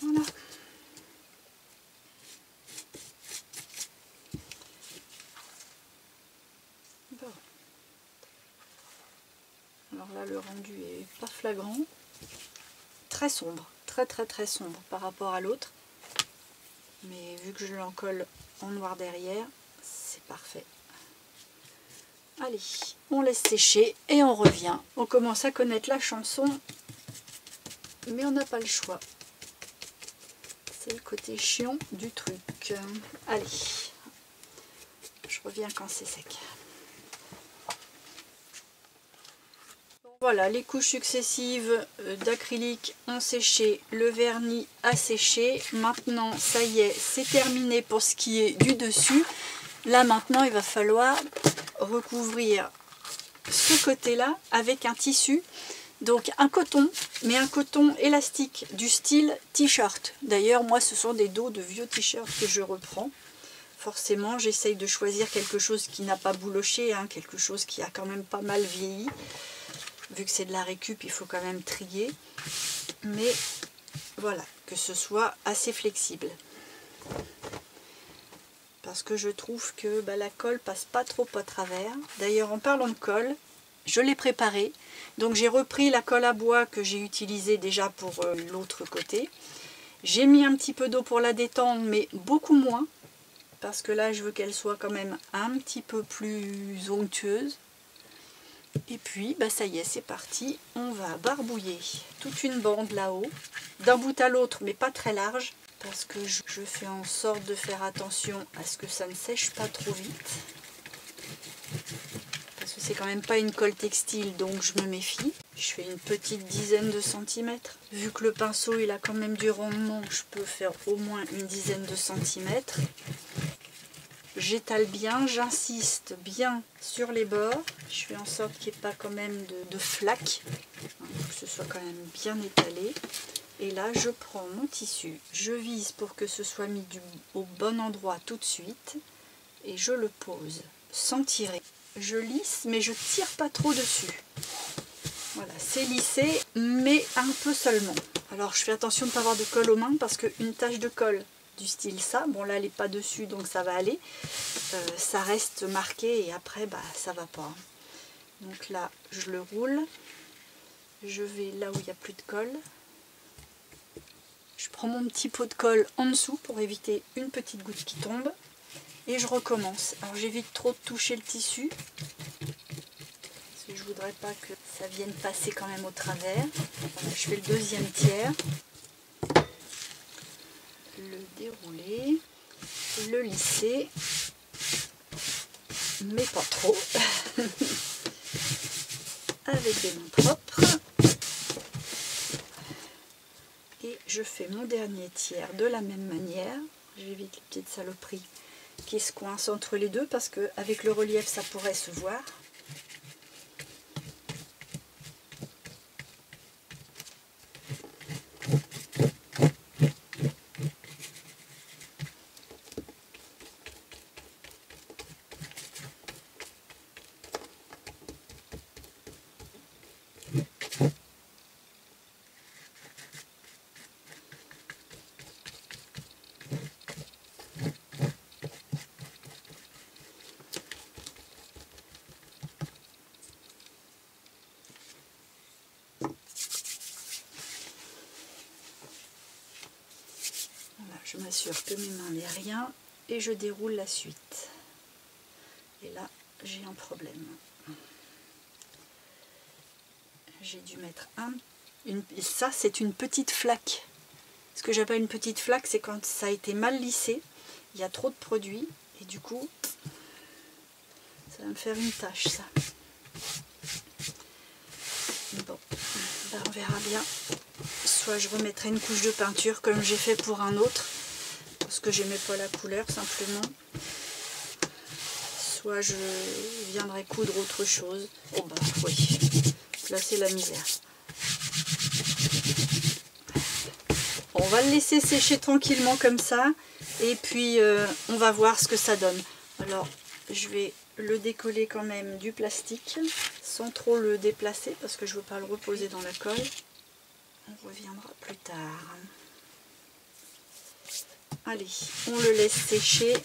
Speaker 1: Voilà. Bon. Alors là, le rendu est pas flagrant. Très sombre, très sombre par rapport à l'autre. Mais vu que je l'en colle en noir derrière, c'est parfait. Allez, on laisse sécher et on revient. On commence à connaître la chanson, mais on n'a pas le choix. C'est le côté chiant du truc. Allez, je reviens quand c'est sec. Voilà, les couches successives d'acrylique ont séché, le vernis a séché. Maintenant, ça y est, c'est terminé pour ce qui est du dessus. Là, maintenant, il va falloir recouvrir ce côté-là avec un tissu. Donc un coton, mais un coton élastique du style t-shirt. D'ailleurs, moi, ce sont des dos de vieux t-shirts que je reprends. Forcément, j'essaye de choisir quelque chose qui n'a pas bouloché, hein, quelque chose qui a quand même pas mal vieilli. Vu que c'est de la récup, il faut quand même trier. Mais voilà, que ce soit assez flexible. Parce que je trouve que la colle passe pas trop à travers. D'ailleurs, en parlant de colle, je l'ai préparée. Donc j'ai repris la colle à bois que j'ai utilisée déjà pour l'autre côté. J'ai mis un petit peu d'eau pour la détendre, mais beaucoup moins. Parce que là, je veux qu'elle soit quand même un petit peu plus onctueuse. Et puis, ça y est, c'est parti. On va barbouiller toute une bande là-haut, d'un bout à l'autre, mais pas très large, parce que je fais en sorte de faire attention à ce que ça ne sèche pas trop vite. Parce que c'est quand même pas une colle textile, donc je me méfie. Je fais une petite dizaine de centimètres. Vu que le pinceau, il a quand même du rendement, je peux faire au moins une dizaine de centimètres. J'étale bien, j'insiste bien sur les bords. Je fais en sorte qu'il n'y ait pas quand même de flaques, hein, que ce soit quand même bien étalé. Et là, je prends mon tissu, je vise pour que ce soit mis au bon endroit tout de suite. Et je le pose sans tirer. Je lisse, mais je tire pas trop dessus. Voilà, c'est lissé, mais un peu seulement. Alors, je fais attention de ne pas avoir de colle aux mains, parce qu'une tache de colle du style ça, bon là elle n'est pas dessus donc ça va aller, ça reste marqué et après ça va pas. Donc là je le roule, je vais là où il n'y a plus de colle, je prends mon petit pot de colle en dessous pour éviter une petite goutte qui tombe et je recommence. Alors j'évite trop de toucher le tissu parce que je voudrais pas que ça vienne passer quand même au travers. Voilà, je fais le deuxième tiers, le dérouler, le lisser, mais pas trop, avec des mains propres. Et je fais mon dernier tiers de la même manière. J'évite les petites saloperies qui se coincent entre les deux parce qu'avec le relief ça pourrait se voir. Je m'assure que mes mains n'aient rien et je déroule la suite. Et là, j'ai un problème. J'ai dû mettre ça, c'est une petite flaque. Ce que j'appelle une petite flaque, c'est quand ça a été mal lissé, il y a trop de produit et du coup, ça va me faire une tache, ça. Bon, on verra bien. Soit je remettrai une couche de peinture comme j'ai fait pour un autre, parce que j'aimais pas la couleur simplement. soit je viendrai coudre autre chose. Oh bah oui, là c'est la misère. On va le laisser sécher tranquillement comme ça, et puis on va voir ce que ça donne. Alors je vais le décoller quand même du plastique, sans trop le déplacer, parce que je ne veux pas le reposer dans la colle. On reviendra plus tard. Allez, on le laisse sécher.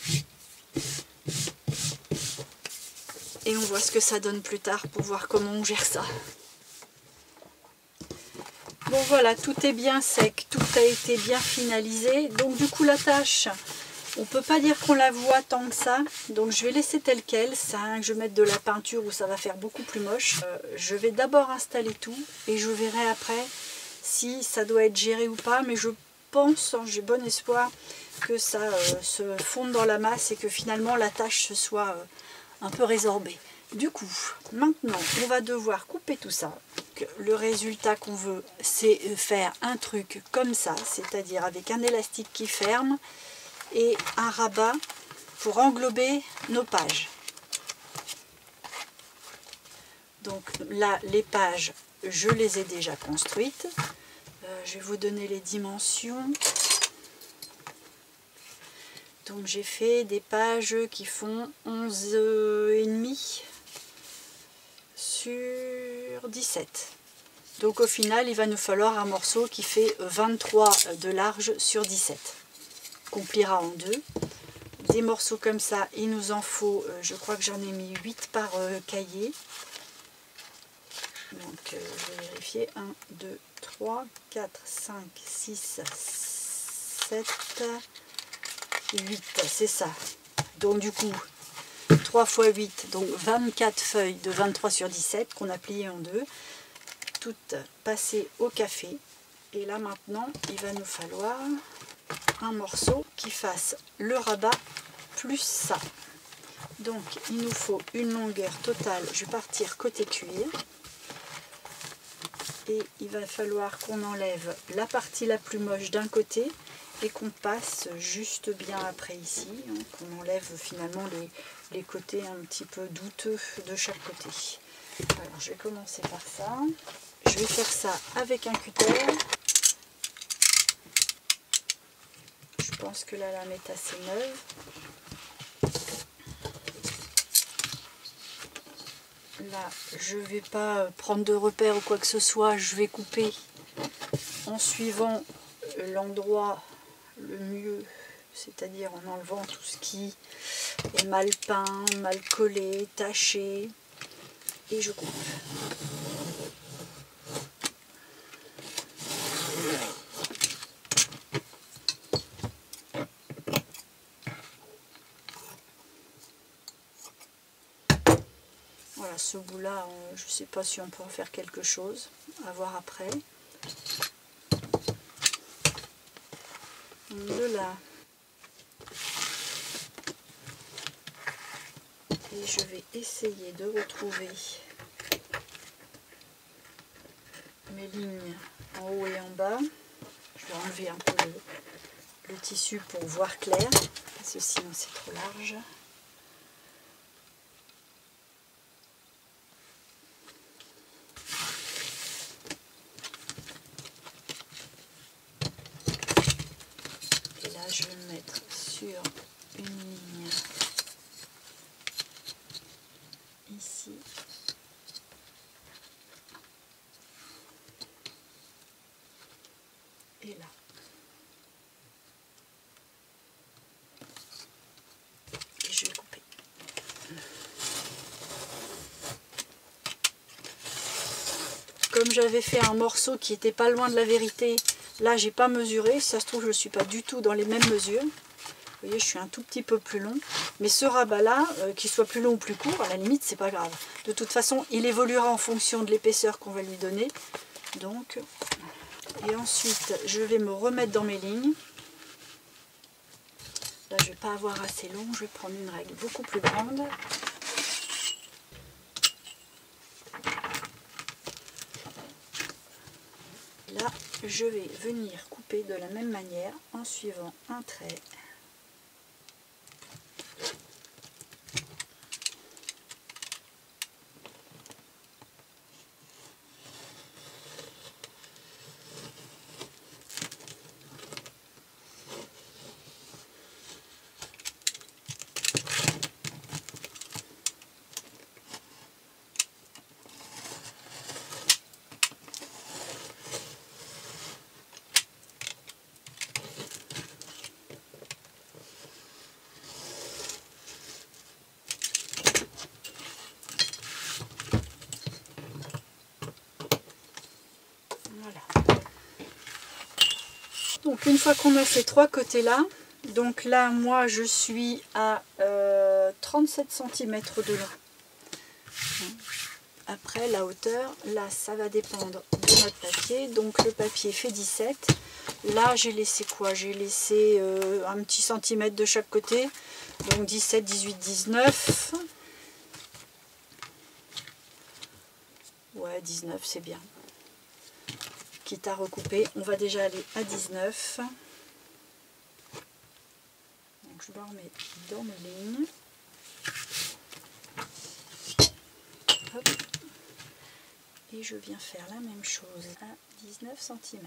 Speaker 1: Et on voit ce que ça donne plus tard pour voir comment on gère ça. Bon voilà, tout est bien sec, tout a été bien finalisé. Donc du coup la tâche, on ne peut pas dire qu'on la voit tant que ça. Donc je vais laisser telle qu'elle, ça sert à rien que je mette de la peinture où ça va faire beaucoup plus moche. Je vais d'abord installer tout et je verrai après si ça doit être géré ou pas. Mais je pense, j'ai bon espoir que ça se fonde dans la masse et que finalement la tâche se soit un peu résorbée. Du coup, maintenant, on va devoir couper tout ça. Le résultat qu'on veut, c'est faire un truc comme ça, c'est-à-dire avec un élastique qui ferme et un rabat pour englober nos pages. Donc là, les pages, je les ai déjà construites. Je vais vous donner les dimensions. Donc j'ai fait des pages qui font 11,5 sur 17. Donc au final, il va nous falloir un morceau qui fait 23 de large sur 17. Qu'on pliera en deux. Des morceaux comme ça, il nous en faut, je crois que j'en ai mis 8 par cahier. Donc je vais vérifier. 1, 2, 3, 4, 5, 6, 7... 8, c'est ça. Donc du coup, 3 x 8, donc 24 feuilles de 23 sur 17 qu'on a pliées en deux, toutes passées au café. Et là maintenant, il va nous falloir un morceau qui fasse le rabat plus ça. Donc il nous faut une longueur totale, je vais partir côté cuir. Et il va falloir qu'on enlève la partie la plus moche d'un côté et qu'on passe juste bien après ici, hein, qu'on enlève finalement les côtés un petit peu douteux de chaque côté. Alors je vais commencer par ça. Je vais faire ça avec un cutter. Je pense que la lame est assez neuve. Là, je ne vais pas prendre de repères ou quoi que ce soit, je vais couper en suivant l'endroit le mieux, c'est-à-dire en enlevant tout ce qui est mal peint, mal collé, taché, et je coupe. Voilà, ce bout-là, je ne sais pas si on peut en faire quelque chose, à voir après. De là. Et je vais essayer de retrouver mes lignes en haut et en bas. Je vais enlever un peu le tissu pour voir clair, parce que sinon c'est trop large. Et là je vais me mettre sur une ligne ici. Et là. Et je vais couper. Comme j'avais fait un morceau qui était pas loin de la vérité, là j'ai pas mesuré, ça se trouve je ne suis pas du tout dans les mêmes mesures. Vous voyez, je suis un tout petit peu plus long. Mais ce rabat-là, qu'il soit plus long ou plus court, à la limite, c'est pas grave. De toute façon, il évoluera en fonction de l'épaisseur qu'on va lui donner. Donc, et ensuite, je vais me remettre dans mes lignes. Là, je ne vais pas avoir assez long. Je vais prendre une règle beaucoup plus grande. Là, je vais venir couper de la même manière en suivant un trait. Donc une fois qu'on a ces 3 côtés là, donc là moi je suis à 37 cm de long. Après la hauteur, là ça va dépendre de notre papier, donc le papier fait 17. Là j'ai laissé quoi? J'ai laissé un petit centimètre de chaque côté, donc 17, 18, 19. Ouais, 19 c'est bien. Quitte à recouper, on va déjà aller à 19. Donc je me remets dans mes lignes. Hop. Et je viens faire la même chose à 19 cm.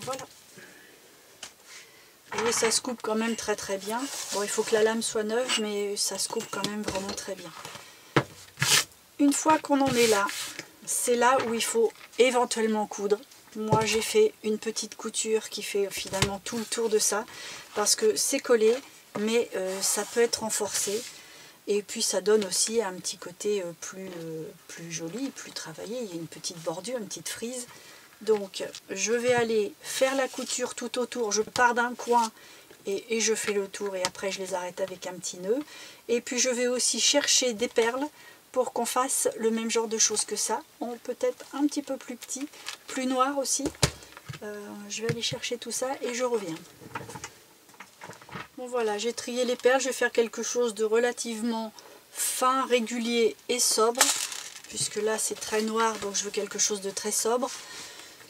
Speaker 1: Voilà. Et ça se coupe quand même très très bien. Bon, il faut que la lame soit neuve, mais ça se coupe quand même vraiment très bien. Une fois qu'on en est là, c'est là où il faut éventuellement coudre. Moi j'ai fait une petite couture qui fait finalement tout le tour de ça, parce que c'est collé, mais ça peut être renforcé. Et puis ça donne aussi un petit côté plus joli, plus travaillé. Il y a une petite bordure, une petite frise. Donc je vais aller faire la couture tout autour, je pars d'un coin et je fais le tour et après je les arrête avec un petit nœud. Et puis je vais aussi chercher des perles pour qu'on fasse le même genre de choses que ça, peut-être un petit peu plus petit, plus noir aussi. Je vais aller chercher tout ça et je reviens. Bon voilà, j'ai trié les perles, je vais faire quelque chose de relativement fin, régulier et sobre, puisque là c'est très noir donc je veux quelque chose de très sobre.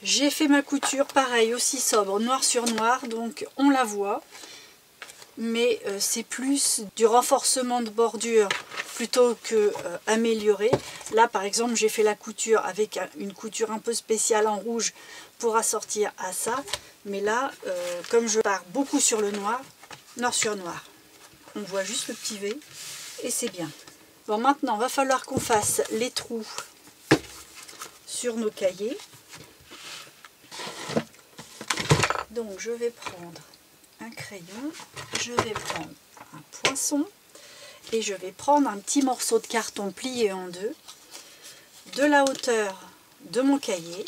Speaker 1: J'ai fait ma couture, pareil, aussi sobre, noir sur noir, donc on la voit. Mais c'est plus du renforcement de bordure plutôt que amélioré. Là, par exemple, j'ai fait la couture avec une couture un peu spéciale en rouge pour assortir à ça. Mais là, comme je pars beaucoup sur le noir, noir sur noir, on voit juste le petit V et c'est bien. Bon, maintenant, il va falloir qu'on fasse les trous sur nos cahiers. Donc je vais prendre un crayon, je vais prendre un poinçon et je vais prendre un petit morceau de carton plié en deux de la hauteur de mon cahier,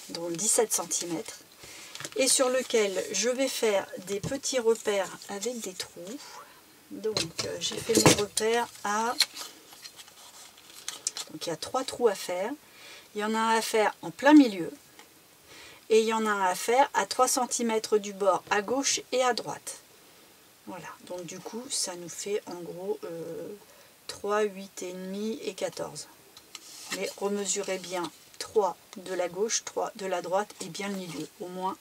Speaker 1: donc 17 cm, et sur lequel je vais faire des petits repères avec des trous. Donc j'ai fait mes repères à... Donc il y a 3 trous à faire. Il y en a un à faire en plein milieu. Et il y en a un à faire à 3 cm du bord à gauche et à droite. Voilà, donc du coup ça nous fait en gros 3, 8,5 et 14. Mais remesurez bien 3 de la gauche, 3 de la droite et bien le milieu. Au moins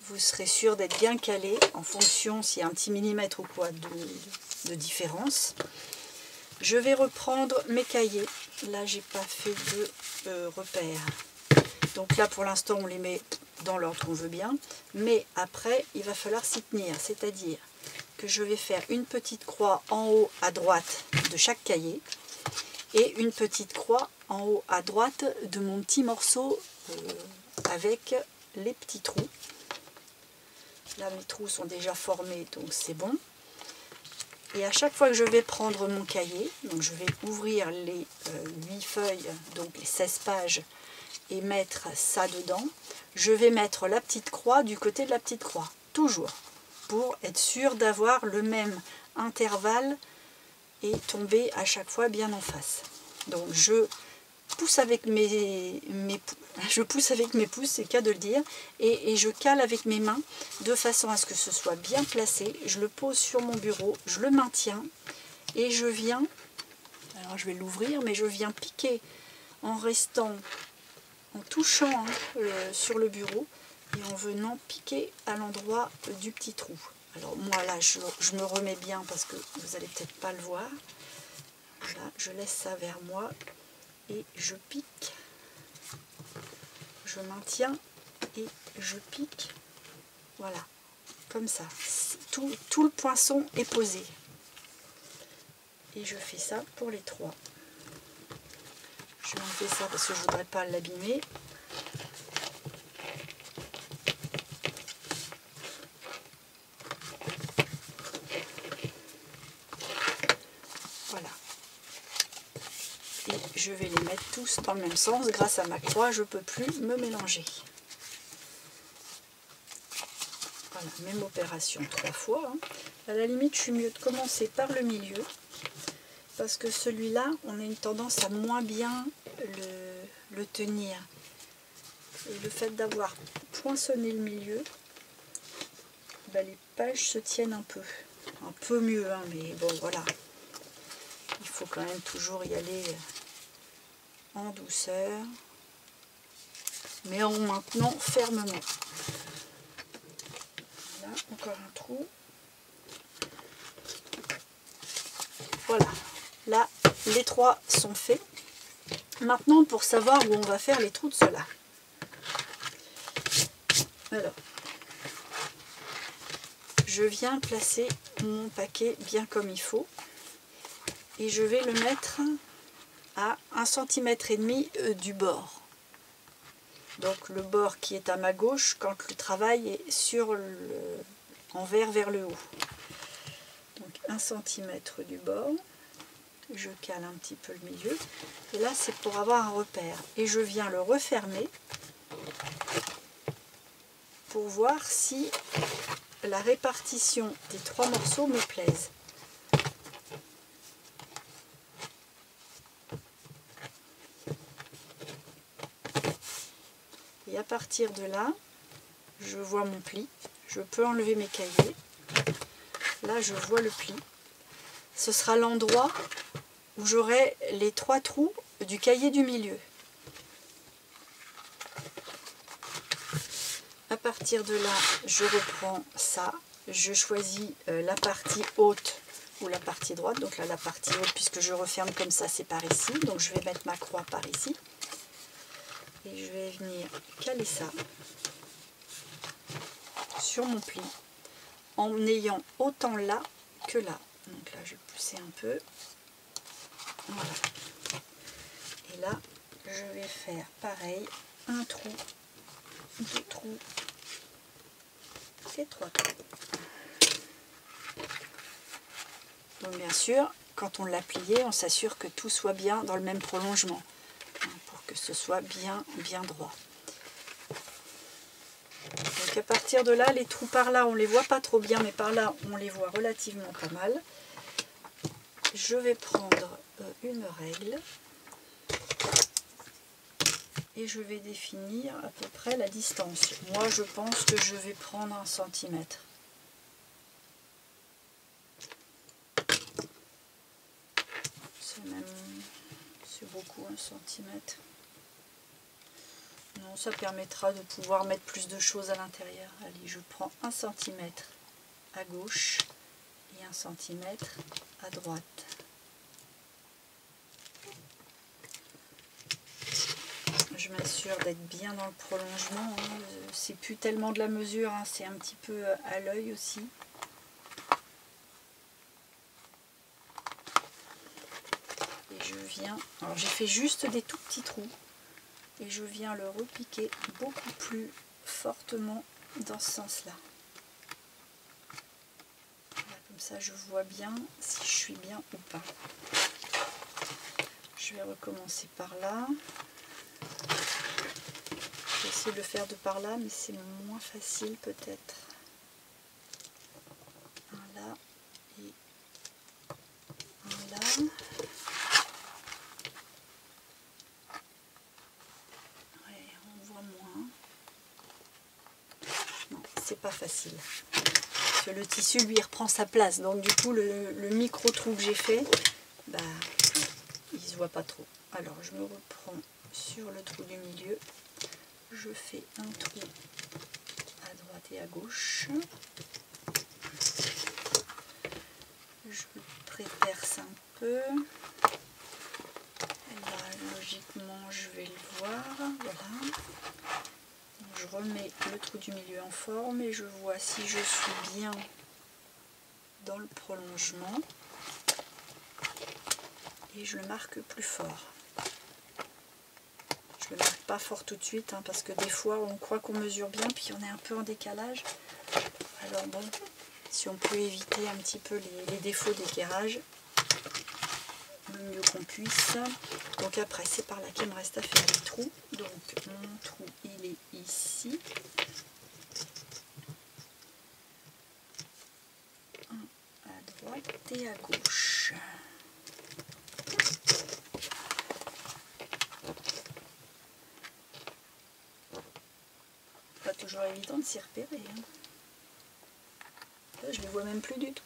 Speaker 1: vous serez sûr d'être bien calé en fonction s'il y a un petit millimètre ou quoi de différence. Je vais reprendre mes cahiers. Là j'ai pas fait de repères. Donc là pour l'instant on les met dans l'ordre qu'on veut bien, mais après il va falloir s'y tenir, c'est-à-dire que je vais faire une petite croix en haut à droite de chaque cahier et une petite croix en haut à droite de mon petit morceau avec les petits trous. Là mes trous sont déjà formés donc c'est bon. Et à chaque fois que je vais prendre mon cahier, donc je vais ouvrir les 8 feuilles, donc les 16 pages, et mettre ça dedans, je vais mettre la petite croix du côté de la petite croix, toujours, pour être sûr d'avoir le même intervalle et tomber à chaque fois bien en face. Donc je pousse avec mes pouces, c'est le cas de le dire, et je cale avec mes mains de façon à ce que ce soit bien placé. Je le pose sur mon bureau, je le maintiens et je viens, alors je vais l'ouvrir, mais je viens piquer en restant, en touchant sur le bureau et en venant piquer à l'endroit du petit trou. Alors moi là je me remets bien parce que vous allez peut-être pas le voir. Voilà, je laisse ça vers moi et je pique, je maintiens et je pique, voilà, comme ça. Tout le poinçon est posé. Et je fais ça pour les 3. Je vais enlever ça parce que je ne voudrais pas l'abîmer. Voilà. Et je vais les mettre tous dans le même sens. Grâce à ma croix, je ne peux plus me mélanger. Voilà, même opération 3 fois. Hein. À la limite, je suis mieux de commencer par le milieu. Parce que celui-là, on a une tendance à moins bien le tenir. Et le fait d'avoir poinçonné le milieu, ben les pages se tiennent un peu mieux, hein, mais bon voilà. Il faut quand même toujours y aller en douceur, mais en maintenant fermement. Là, encore un trou. Voilà, là les 3 sont faits. Maintenant, pour savoir où on va faire les trous de cela. Alors, je viens placer mon paquet bien comme il faut et je vais le mettre à 1,5 cm du bord. Donc le bord qui est à ma gauche quand le travail est sur envers vers le haut. Donc 1 cm du bord. Je cale un petit peu le milieu. Et là, c'est pour avoir un repère. Et je viens le refermer pour voir si la répartition des 3 morceaux me plaise. Et à partir de là, je vois mon pli. Je peux enlever mes cahiers. Là, je vois le pli. Ce sera l'endroit où j'aurai les 3 trous du cahier du milieu. À partir de là, je reprends ça. Je choisis la partie haute ou la partie droite. Donc là, la partie haute, puisque je referme comme ça, c'est par ici. Donc je vais mettre ma croix par ici. Et je vais venir caler ça sur mon pli en ayant autant là que là. Donc là, je vais pousser un peu. Voilà. Et là, je vais faire pareil, un trou, 2 trous et 3 trous. Donc bien sûr, quand on l'a plié, on s'assure que tout soit bien dans le même prolongement, hein, pour que ce soit bien droit. Donc à partir de là, les trous par là, on les voit pas trop bien, mais par là, on les voit relativement pas mal. Je vais prendre une règle et je vais définir à peu près la distance. Moi, je pense que je vais prendre 1 cm. C'est beaucoup, 1 cm. Non, ça permettra de pouvoir mettre plus de choses à l'intérieur. Allez, je prends 1 cm à gauche et 1 cm à droite. Je m'assure d'être bien dans le prolongement. Hein. C'est plus tellement de la mesure, hein. C'est un petit peu à l'œil aussi. Et je viens, alors j'ai fait juste des tout petits trous et je viens le repiquer beaucoup plus fortement dans ce sens-là. Comme ça, je vois bien si je suis bien ou pas. Je vais recommencer par là. Je vais essayer de le faire de par là, mais c'est moins facile peut-être. Un là et un là. Ouais, on voit moins. Non, c'est pas facile. Parce que le tissu, lui, reprend sa place. Donc du coup, le micro-trou que j'ai fait, bah, il se voit pas trop. Alors, je me reprends sur le trou du milieu. Je fais un trou à droite et à gauche. Je préperce un peu. Là, logiquement, je vais le voir. Voilà. Donc, je remets le trou du milieu en forme et je vois si je suis bien dans le prolongement. Et je le marque plus fort. Je ne le marque pas fort tout de suite, hein, parce que des fois on croit qu'on mesure bien, puis on est un peu en décalage. Alors bon, si on peut éviter un petit peu les défauts d'équerrage, le mieux qu'on puisse. Donc après, c'est par là qu'il me reste à faire les trous. Donc mon trou, il est ici. Un à droite et à gauche. Pas toujours évident de s'y repérer. Hein. Là, je ne les vois même plus du tout.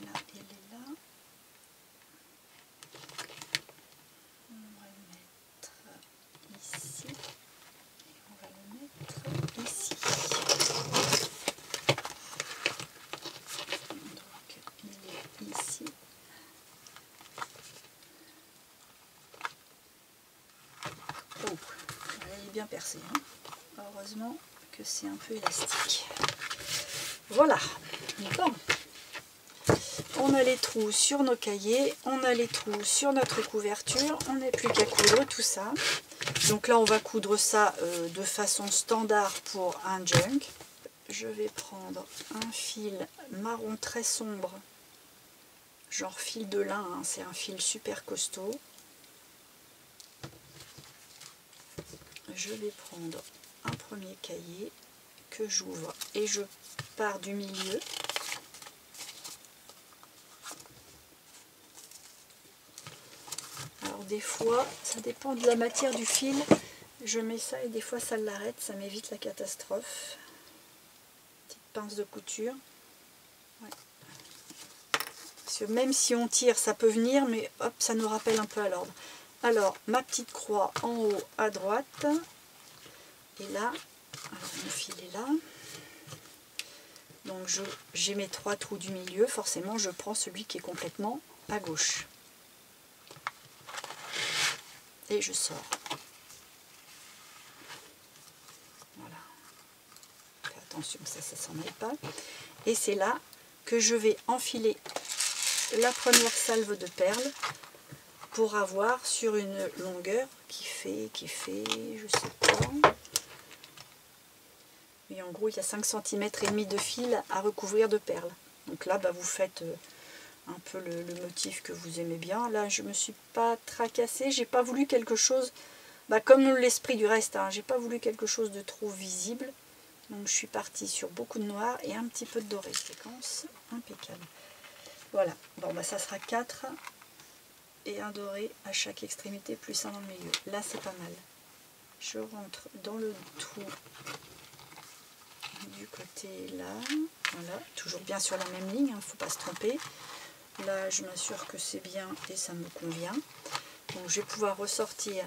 Speaker 1: Là, elle est là. On va le mettre ici. Et on va le mettre ici. Donc, il est ici. Oh, elle est bien percée. Hein. Heureusement que c'est un peu élastique. Voilà. Bon. On a les trous sur nos cahiers, on a les trous sur notre couverture, on n'a plus qu'à coudre tout ça. Donc là on va coudre ça de façon standard pour un junk. Je vais prendre un fil marron très sombre, genre fil de lin, hein, c'est un fil super costaud. Je vais prendre un premier cahier que j'ouvre et je pars du milieu. Alors des fois, ça dépend de la matière du fil, je mets ça et des fois ça l'arrête, ça m'évite la catastrophe. Petite pince de couture. Ouais. Parce que même si on tire, ça peut venir, mais hop, ça nous rappelle un peu à l'ordre. Alors, ma petite croix en haut à droite, et là, alors mon fil est là. Donc j'ai mes 3 trous du milieu, forcément je prends celui qui est complètement à gauche. Et je sors. Voilà. Fais attention que ça ne s'en aille pas. Et c'est là que je vais enfiler la première salve de perles pour avoir sur une longueur qui fait, je sais pas. Et en gros, il y a 5 cm et demi de fil à recouvrir de perles. Donc là, bah, vous faites un peu le motif que vous aimez bien. Là, je ne me suis pas tracassée. J'ai pas voulu quelque chose, bah, comme l'esprit du reste, hein, j'ai pas voulu quelque chose de trop visible. Donc je suis partie sur beaucoup de noir et un petit peu de doré. Séquence impeccable. Voilà. Bon, bah, ça sera 4 et un doré à chaque extrémité, plus un dans le milieu. Là, c'est pas mal. Je rentre dans le trou du côté là, voilà, toujours bien sur la même ligne, il ne faut pas se tromper. Là je m'assure que c'est bien et ça me convient. Donc je vais pouvoir ressortir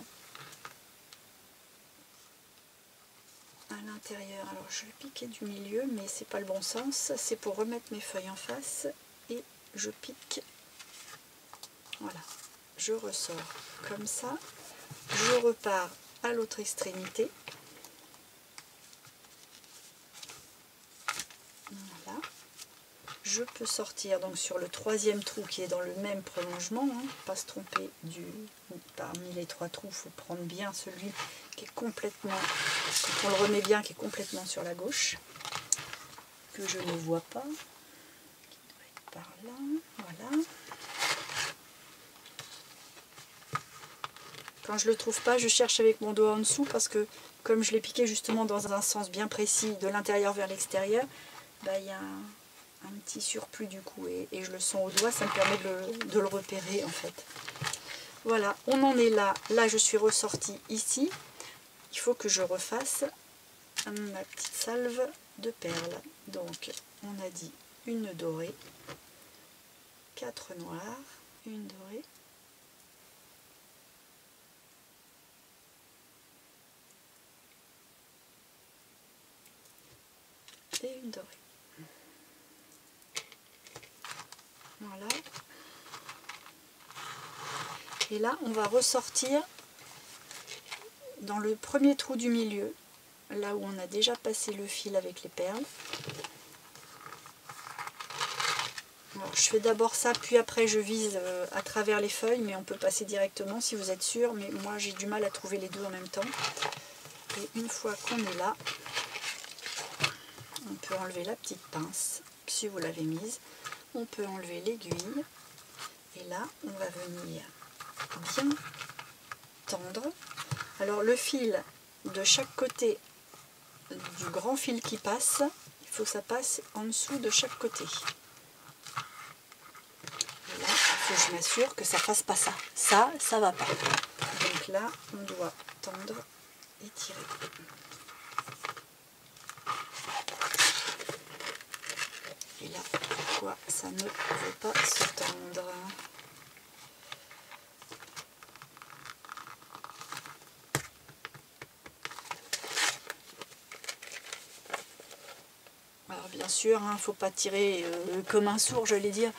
Speaker 1: à l'intérieur. Alors je vais piquer du milieu, mais c'est pas le bon sens, c'est pour remettre mes feuilles en face et je pique. Voilà, je ressors comme ça, je repars à l'autre extrémité. Voilà. Je peux sortir donc sur le 3e trou qui est dans le même prolongement, hein, pas se tromper parmi les 3 trous, il faut prendre bien celui qui est complètement, quand on le remet bien, qui est complètement sur la gauche, que je ne vois pas, qui doit être par là, voilà. Quand je ne le trouve pas, je cherche avec mon doigt en dessous parce que comme je l'ai piqué justement dans un sens bien précis de l'intérieur vers l'extérieur, bah, il y a un petit surplus du coup et je le sens au doigt, ça me permet de le repérer en fait. Voilà, on en est là. Là je suis ressortie ici. Il faut que je refasse ma petite salve de perles. Donc on a dit une dorée, 4 noires, une dorée, et une dorée. Voilà. Et là, on va ressortir dans le premier trou du milieu, là où on a déjà passé le fil avec les perles. Alors, je fais d'abord ça, puis après je vise à travers les feuilles, mais on peut passer directement si vous êtes sûr, mais moi j'ai du mal à trouver les deux en même temps. Et une fois qu'on est là, on peut enlever la petite pince, si vous l'avez mise, on peut enlever l'aiguille, et là on va venir bien tendre. Alors le fil de chaque côté du grand fil qui passe, il faut que ça passe en dessous de chaque côté. Et là, il faut que je m'assure que ça fasse pas ça. Ça va pas. Donc là, on doit tendre et tirer. Et là, pourquoi ça ne veut pas se tendre? Alors bien sûr, il ne faut pas tirer comme un sourd, j'allais dire,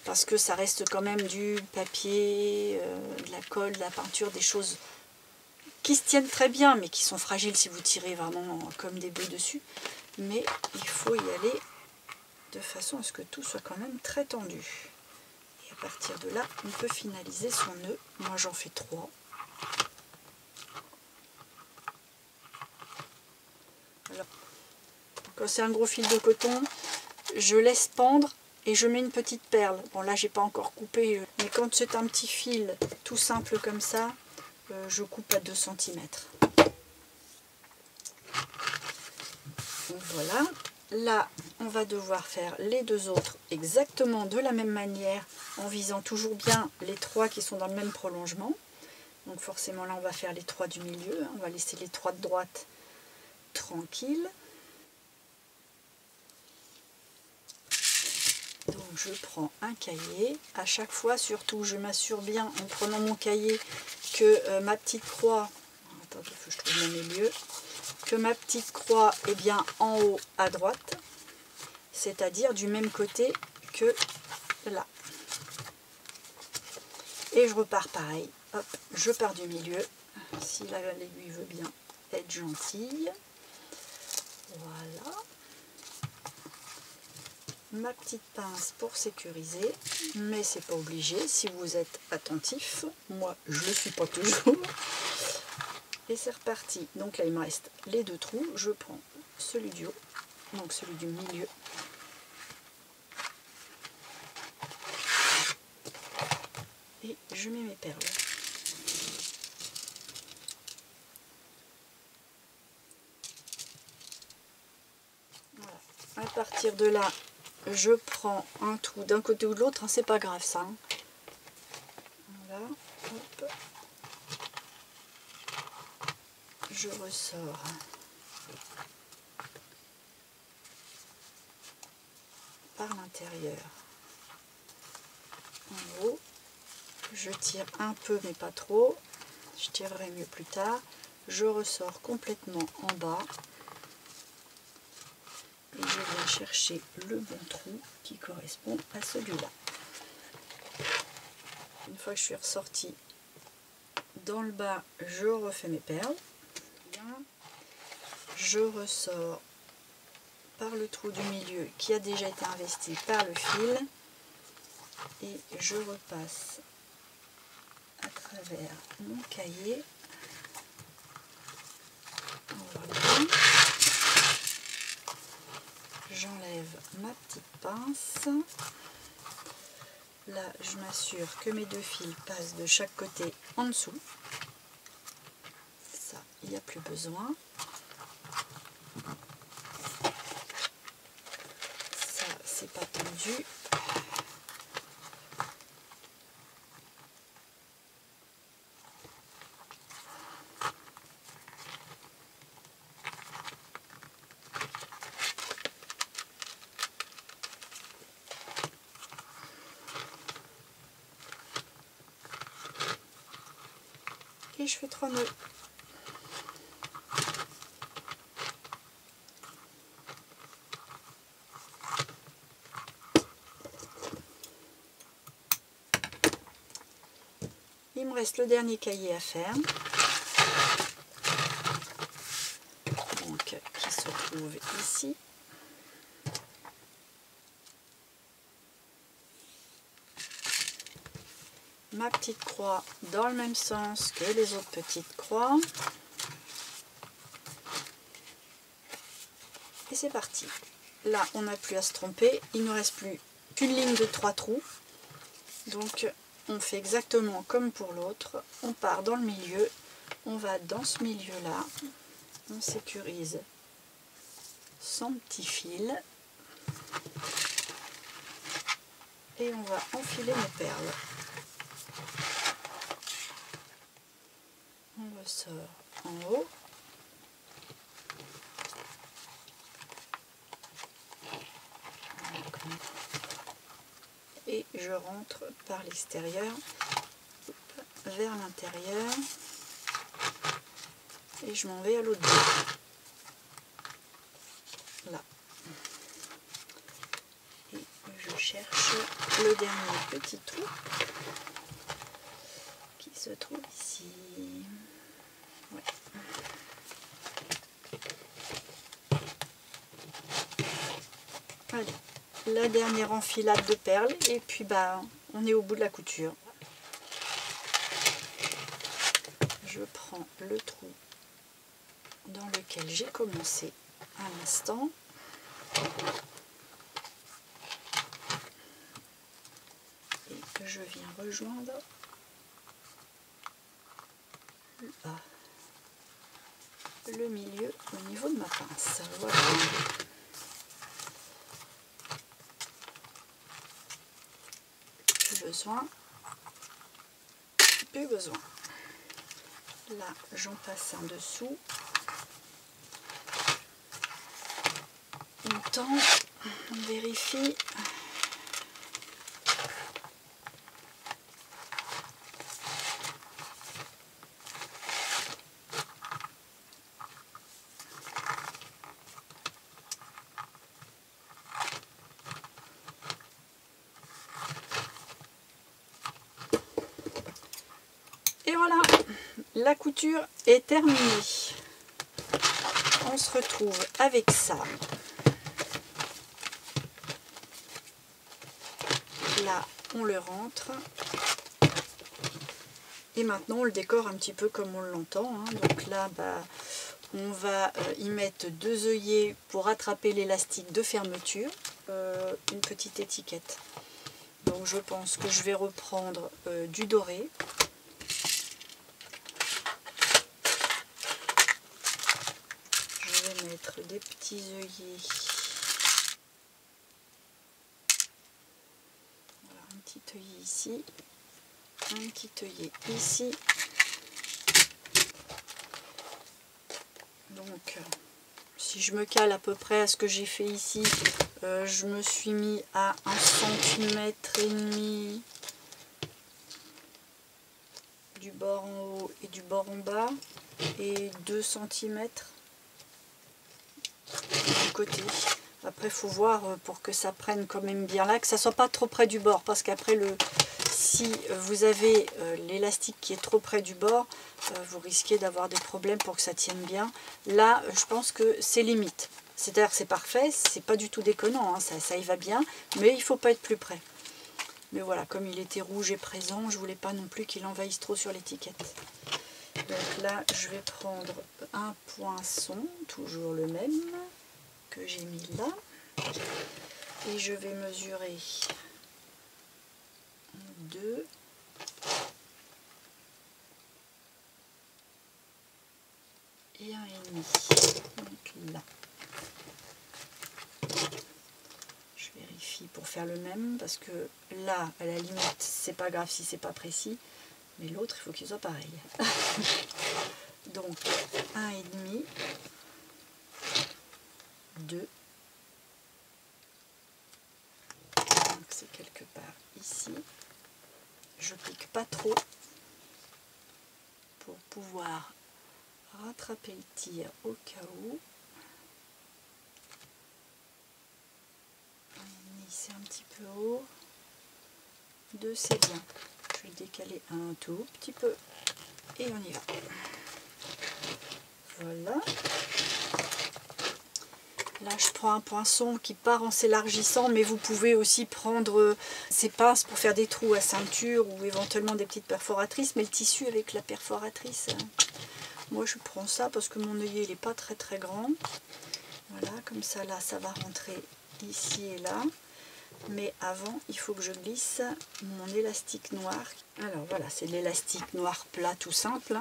Speaker 1: parce que ça reste quand même du papier, de la colle, de la peinture, des choses qui se tiennent très bien, mais qui sont fragiles si vous tirez vraiment comme des bœufs dessus. Mais il faut y aller de façon à ce que tout soit quand même très tendu. Et à partir de là, on peut finaliser son nœud. Moi j'en fais 3. Alors, quand c'est un gros fil de coton, je laisse pendre et je mets une petite perle. Bon là j'ai pas encore coupé, mais quand c'est un petit fil tout simple comme ça, je coupe à 2 cm. Donc voilà, là on va devoir faire les deux autres exactement de la même manière, en visant toujours bien les 3 qui sont dans le même prolongement. Donc forcément là on va faire les 3 du milieu, on va laisser les 3 de droite tranquilles. Donc je prends un cahier, à chaque fois surtout je m'assure bien en prenant mon cahier que ma petite croix, attendez, il faut que je trouve mon milieu, que ma petite croix est bien en haut à droite, c'est-à-dire du même côté que là. Et je repars pareil, hop, je pars du milieu, si l'aiguille veut bien être gentille, voilà. Ma petite pince pour sécuriser, mais c'est pas obligé si vous êtes attentif. Moi je le suis pas toujours. Et c'est reparti. Donc là il me reste les 2 trous. Je prends celui du haut, donc celui du milieu. Et je mets mes perles. Voilà. À partir de là, je prends un trou d'un côté ou de l'autre, hein, c'est pas grave ça. Hein. Voilà, hop. Je ressors par l'intérieur en haut. Je tire un peu mais pas trop. Je tirerai mieux plus tard. Je ressors complètement en bas. Et je viens chercher le bon trou qui correspond à celui-là. Une fois que je suis ressortie dans le bas, je refais mes perles. Bien. Je ressors par le trou du milieu qui a déjà été investi par le fil. Et je repasse à travers mon cahier. Voilà. J'enlève ma petite pince. Là, je m'assure que mes 2 fils passent de chaque côté en dessous. Ça, il n'y a plus besoin. Ça, c'est pas tendu. Et je fais 3 nœuds. Il me reste le dernier cahier à faire. Donc, qui se trouve ici. ma petite croix dans le même sens que les autres petites croix. Et c'est parti. Là, on n'a plus à se tromper. Il ne nous reste plus qu'une ligne de 3 trous. Donc, on fait exactement comme pour l'autre. On part dans le milieu. On va dans ce milieu-là. On sécurise son petit fil. Et on va enfiler nos perles. On ressort en haut. Et je rentre par l'extérieur vers l'intérieur et je m'en vais à l'autre bout. Là. Et je cherche le dernier petit trou qui se trouve ici. Ouais. Allez. La dernière enfilade de perles et puis bah on est au bout de la couture. Je prends le trou dans lequel j'ai commencé à l'instant et je viens rejoindre le milieu au niveau de ma pince. Voilà. Plus besoin. Là, j'en passe un dessous. On tend, on vérifie. Et voilà, la couture est terminée. On se retrouve avec ça. Là, on le rentre. Et maintenant, on le décore un petit peu comme on l'entend. Hein. Donc là, bah, on va y mettre 2 œillets pour attraper l'élastique de fermeture. Une petite étiquette. Donc je pense que je vais reprendre du doré. Mettre des petits œillets. Voilà, un petit œillet ici, un petit œillet ici. Donc, si je me cale à peu près à ce que j'ai fait ici, je me suis mis à 1,5 cm du bord en haut et du bord en bas, et 2 cm du côté. Après, il faut voir pour que ça prenne quand même bien là, que ça soit pas trop près du bord, parce qu'après, si vous avez l'élastique qui est trop près du bord, vous risquez d'avoir des problèmes pour que ça tienne bien. Là, je pense que c'est limite. C'est-à-dire que c'est parfait, c'est pas du tout déconnant, hein, ça y va bien, mais il faut pas être plus près. Mais voilà, comme il était rouge et présent, je voulais pas non plus qu'il envahisse trop sur l'étiquette. Donc là, je vais prendre un poinçon, toujours le même, que j'ai mis là. Et je vais mesurer 2 et 1,5. Donc là. Je vérifie pour faire le même, parce que là, à la limite, c'est pas grave si c'est pas précis. Mais l'autre, il faut qu'il soit pareil. Donc, 1,5, 2. Donc, c'est quelque part ici. Je pique pas trop pour pouvoir rattraper le tir au cas où. 1,5, c'est un petit peu haut. 2, c'est bien. Je vais décaler un tout petit peu et on y va. Voilà. Là, je prends un poinçon qui part en s'élargissant, mais vous pouvez aussi prendre ces pinces pour faire des trous à ceinture ou éventuellement des petites perforatrices. Mais le tissu avec la perforatrice, moi je prends ça parce que mon œillet il n'est pas très très grand. Voilà, comme ça là, ça va rentrer ici et là. Mais avant, il faut que je glisse mon élastique noir. Alors voilà, c'est l'élastique noir plat tout simple.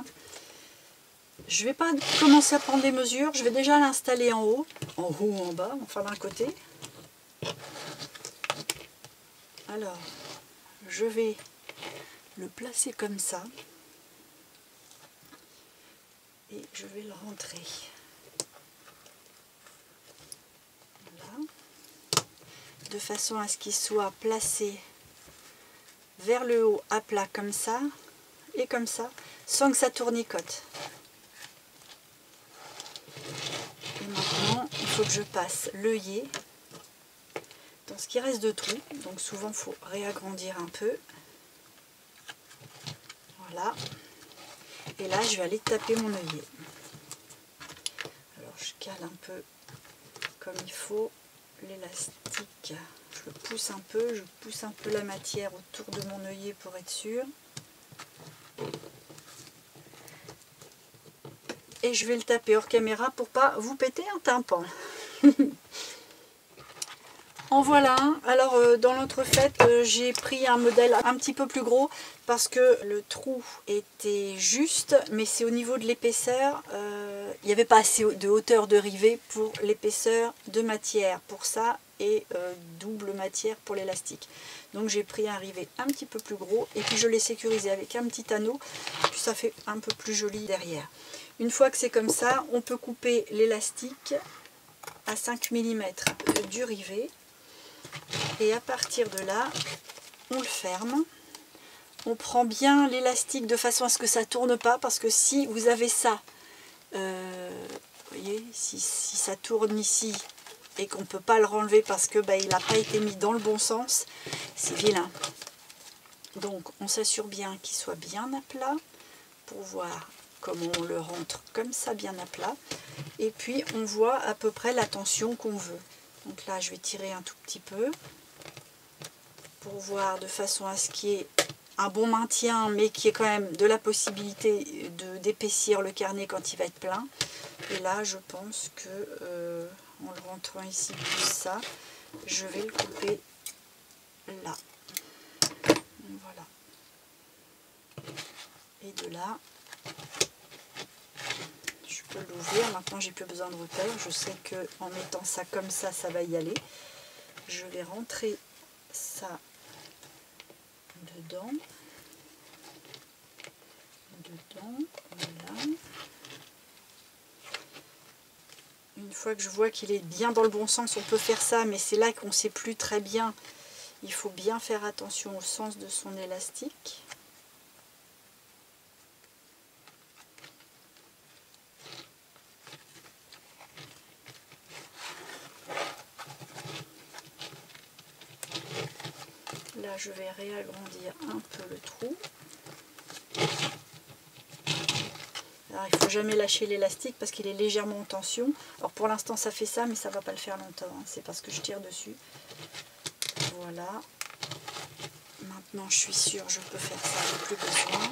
Speaker 1: Je ne vais pas commencer à prendre des mesures, je vais déjà l'installer en haut ou en bas, enfin d'un côté. Alors, je vais le placer comme ça et je vais le rentrer. Voilà. De façon à ce qu'il soit placé vers le haut à plat comme ça et comme ça, sans que ça tournicote. Et maintenant, il faut que je passe l'œillet dans ce qui reste de trou. Donc souvent, il faut réagrandir un peu. Voilà. Et là, je vais aller taper mon œillet. Alors, je cale un peu comme il faut l'élastique. Je le pousse un peu, je pousse un peu la matière autour de mon œillet pour être sûr. Et je vais le taper hors caméra pour pas vous péter un tympan. En voilà un. Alors dans l'autre fait, j'ai pris un modèle un petit peu plus gros parce que le trou était juste, mais c'est au niveau de l'épaisseur. Il n'y avait pas assez de hauteur de rivets pour l'épaisseur de matière pour ça et double matière pour l'élastique. Donc j'ai pris un rivet un petit peu plus gros et puis je l'ai sécurisé avec un petit anneau, puis ça fait un peu plus joli derrière. Une fois que c'est comme ça, on peut couper l'élastique à 5 mm du rivet. Et à partir de là, on le ferme. On prend bien l'élastique de façon à ce que ça ne tourne pas, parce que si vous avez ça, vous voyez, si ça tourne ici et qu'on ne peut pas le renlever parce que il n'a pas été mis dans le bon sens, c'est vilain. Donc on s'assure bien qu'il soit bien à plat pour voir comment on le rentre comme ça bien à plat. Et puis on voit à peu près la tension qu'on veut. Donc là je vais tirer un tout petit peu pour voir de façon à ce qu'il y ait un bon maintien, mais qui est quand même de la possibilité d'épaissir le carnet quand il va être plein. Et là je pense que en le rentrant ici plus ça, je vais le couper là. Voilà. Et de là, je peux l'ouvrir. Maintenant j'ai plus besoin de repère. Je sais que en mettant ça comme ça, ça va y aller. Je vais rentrer ça dedans. Voilà. Une fois que je vois qu'il est bien dans le bon sens, on peut faire ça, mais c'est là qu'on ne sait plus très bien. Il faut bien faire attention au sens de son élastique. Là, je vais réagrandir un peu le trou. Alors, il ne faut jamais lâcher l'élastique parce qu'il est légèrement en tension. Alors pour l'instant ça fait ça, mais ça ne va pas le faire longtemps, hein. C'est parce que je tire dessus. Voilà. Maintenant je suis sûre, je peux faire ça, j'ai plus besoin.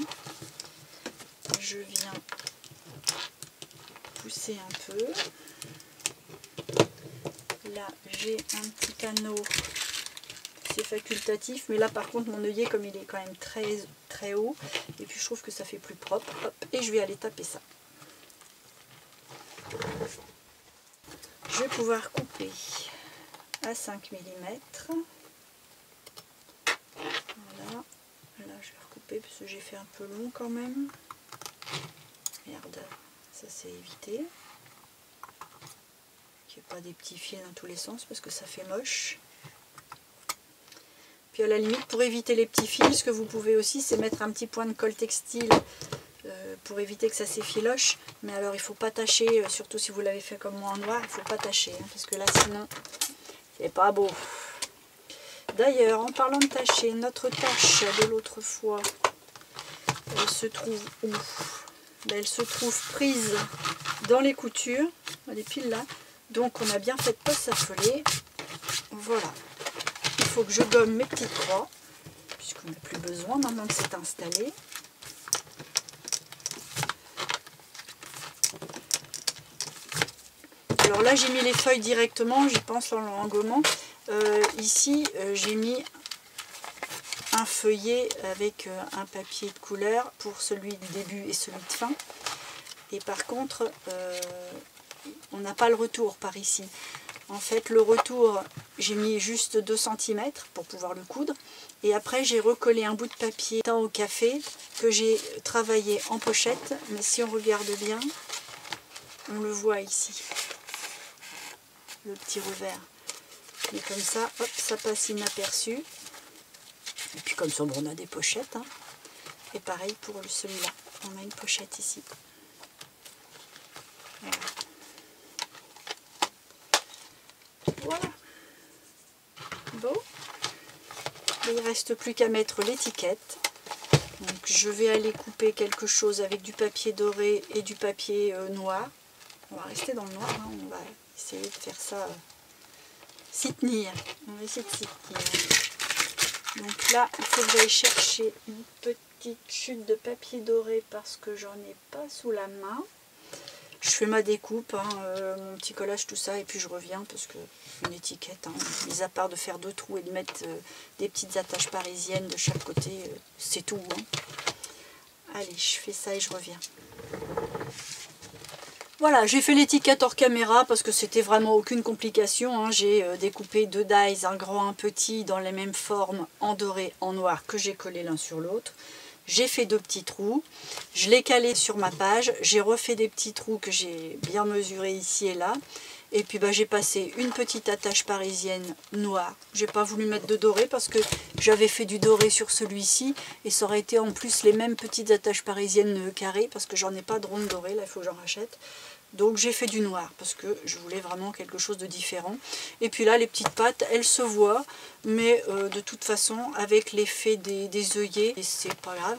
Speaker 1: Je viens pousser un peu. Là j'ai un petit anneau, c'est facultatif, mais là par contre mon œillet, comme il est quand même très haut, et puis je trouve que ça fait plus propre, hop, et je vais aller taper ça. Je vais pouvoir couper à 5 mm. Voilà, là je vais recouper parce que j'ai fait un peu long quand même. Merde, ça c'est évité. Qu'il n'y ait pas des petits fils dans tous les sens parce que ça fait moche. Puis à la limite, pour éviter les petits fils, ce que vous pouvez aussi, c'est mettre un petit point de colle textile pour éviter que ça s'effiloche. Mais alors il ne faut pas tacher, surtout si vous l'avez fait comme moi en noir, il ne faut pas tacher, hein, parce que là sinon, c'est pas beau. D'ailleurs, en parlant de tacher, notre tache de l'autre fois, elle se trouve où? Ben, elle se trouve prise dans les coutures, elle est pile là. Donc on a bien fait de pas s'affoler. Voilà. Il faut que je gomme mes petites croix, puisqu'on n'a plus besoin maintenant que c'est installé. Alors là j'ai mis les feuilles directement, j'y pense en gommant. Ici j'ai mis un feuillet avec un papier de couleur pour celui du début et celui de fin. Et par contre, on n'a pas le retour par ici. En fait, le retour, j'ai mis juste 2 cm pour pouvoir le coudre. Et après, j'ai recollé un bout de papier teint au café que j'ai travaillé en pochette. Mais si on regarde bien, on le voit ici. Le petit revers. Et comme ça, hop, ça passe inaperçu. Et puis comme ça, bon, on a des pochettes. Hein. Et pareil pour celui-là. On a une pochette ici. Voilà. Voilà. Bon. Et il ne reste plus qu'à mettre l'étiquette. Donc je vais aller couper quelque chose avec du papier doré et du papier noir. On va rester dans le noir. Hein. On va essayer de faire ça s'y tenir. On va essayer de s'y tenir. Donc là, il faut que j'aille chercher une petite chute de papier doré parce que j'en ai pas sous la main. Je fais ma découpe, hein, mon petit collage, tout ça, et puis je reviens parce que une étiquette, hein, mis à part de faire 2 trous et de mettre des petites attaches parisiennes de chaque côté, c'est tout. Hein. Allez, je fais ça et je reviens. Voilà, j'ai fait l'étiquette hors caméra parce que c'était vraiment aucune complication. Hein. J'ai découpé 2 dies, un grand, un petit, dans les mêmes formes, en doré, en noir, que j'ai collé l'un sur l'autre. J'ai fait 2 petits trous, je l'ai calé sur ma page, j'ai refait des petits trous que j'ai bien mesurés ici et là. Et puis bah, j'ai passé une petite attache parisienne noire. J'ai pas voulu mettre de doré parce que j'avais fait du doré sur celui-ci. Et ça aurait été en plus les mêmes petites attaches parisiennes carrées parce que j'en ai pas de ronde dorée, là il faut que j'en rachète. Donc j'ai fait du noir parce que je voulais vraiment quelque chose de différent. Et puis là les petites pattes, elles se voient, mais de toute façon avec l'effet des œillets, c'est pas grave.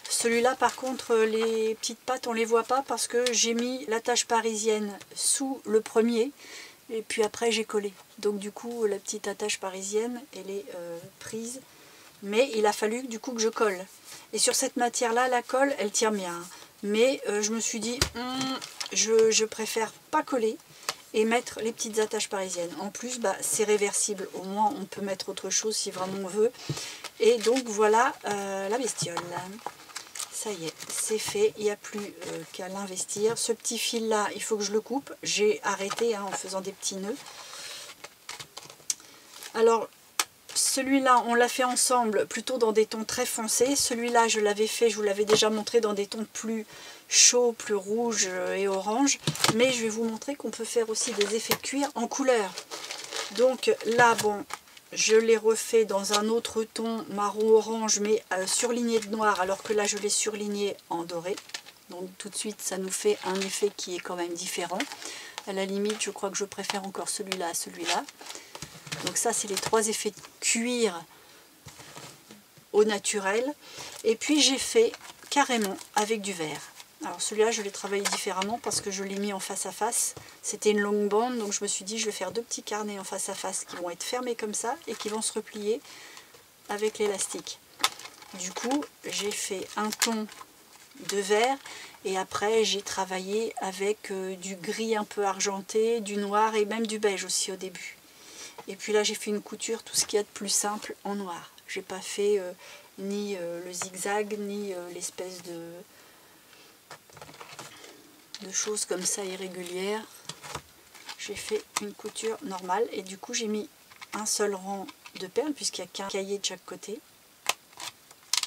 Speaker 1: Celui-là par contre, les petites pattes on les voit pas parce que j'ai mis l'attache parisienne sous le premier et puis après j'ai collé. Donc du coup la petite attache parisienne elle est prise, mais il a fallu du coup que je colle. Et sur cette matière là, la colle elle tient bien. Mais je me suis dit, je préfère pas coller et mettre les petites attaches parisiennes. En plus, bah, c'est réversible. Au moins, on peut mettre autre chose si vraiment on veut. Et donc, voilà la bestiole. Ça y est, c'est fait. Il n'y a plus qu'à l'investir. Ce petit fil-là, il faut que je le coupe. J'ai arrêté hein, en faisant des petits nœuds. Alors, celui-là, on l'a fait ensemble plutôt dans des tons très foncés. Celui-là, je l'avais fait, je vous l'avais déjà montré dans des tons plus chauds, plus rouges et orange. Mais je vais vous montrer qu'on peut faire aussi des effets de cuir en couleur. Donc là, bon, je l'ai refait dans un autre ton marron-orange, mais surligné de noir, alors que là, je l'ai surligné en doré. Donc tout de suite, ça nous fait un effet qui est quand même différent. À la limite, je crois que je préfère encore celui-là à celui-là. Donc ça, c'est les 3 effets de cuir au naturel. Et puis j'ai fait carrément avec du vert. Alors celui-là, je l'ai travaillé différemment parce que je l'ai mis en face à face. C'était une longue bande, donc je me suis dit, je vais faire 2 petits carnets en face à face qui vont être fermés comme ça et qui vont se replier avec l'élastique. Du coup, j'ai fait un ton de vert et après j'ai travaillé avec du gris un peu argenté, du noir et même du beige aussi au début. Et puis là j'ai fait une couture, tout ce qu'il y a de plus simple en noir. J'ai pas fait ni le zigzag, ni l'espèce de choses comme ça irrégulières. J'ai fait une couture normale et du coup j'ai mis un seul rang de perles puisqu'il n'y a qu'un cahier de chaque côté.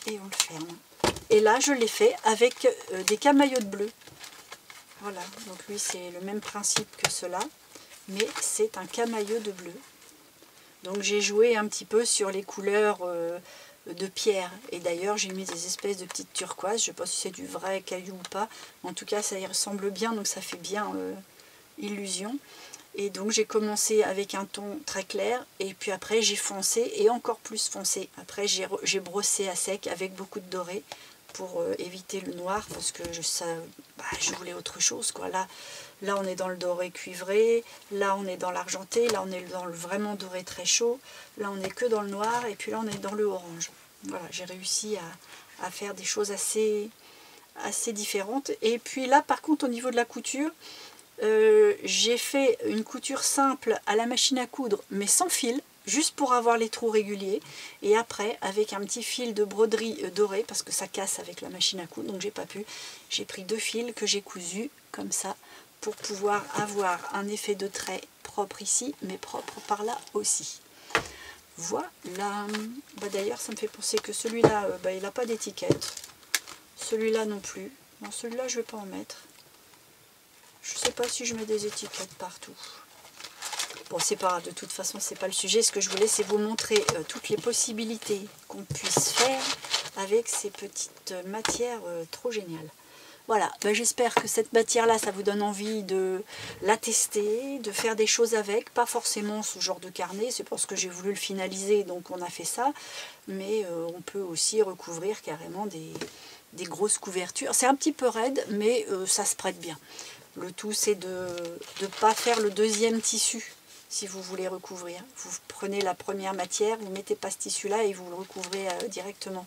Speaker 1: Et on le ferme. Et là je l'ai fait avec des camaillots bleu. Voilà, donc lui c'est le même principe que cela, mais c'est un camaillot de bleu. Donc j'ai joué un petit peu sur les couleurs de pierre. Et d'ailleurs j'ai mis des espèces de petites turquoises. Je ne sais pas si c'est du vrai caillou ou pas. En tout cas ça y ressemble bien, donc ça fait bien illusion. Et donc j'ai commencé avec un ton très clair. Et puis après j'ai foncé et encore plus foncé. Après j'ai brossé à sec avec beaucoup de doré pour éviter le noir, parce que je voulais autre chose, quoi. Là on est dans le doré cuivré, là on est dans l'argenté, là on est dans le vraiment doré très chaud, là on est que dans le noir, et puis là on est dans le orange. Voilà, j'ai réussi à faire des choses assez différentes. Et puis là par contre au niveau de la couture, j'ai fait une couture simple à la machine à coudre, mais sans fil, juste pour avoir les trous réguliers, et après avec un petit fil de broderie doré, parce que ça casse avec la machine à coudre, donc j'ai pas pu. J'ai pris 2 fils que j'ai cousus comme ça, pour pouvoir avoir un effet de trait propre ici, mais propre par là aussi. Voilà. D'ailleurs ça me fait penser que celui-là, il n'a pas d'étiquette. Celui-là non plus. Non, celui-là je vais pas en mettre. Je sais pas si je mets des étiquettes partout. Bon, c'est pas grave, de toute façon c'est pas le sujet. Ce que je voulais, c'est vous montrer toutes les possibilités qu'on puisse faire avec ces petites matières trop géniales. Voilà, j'espère que cette matière-là, ça vous donne envie de la tester, de faire des choses avec. Pas forcément ce genre de carnet, c'est parce que j'ai voulu le finaliser, donc on a fait ça. Mais on peut aussi recouvrir carrément des grosses couvertures. C'est un petit peu raide, mais ça se prête bien. Le tout, c'est de ne pas faire le deuxième tissu, si vous voulez recouvrir. Vous prenez la première matière, vous ne mettez pas ce tissu-là et vous le recouvrez directement.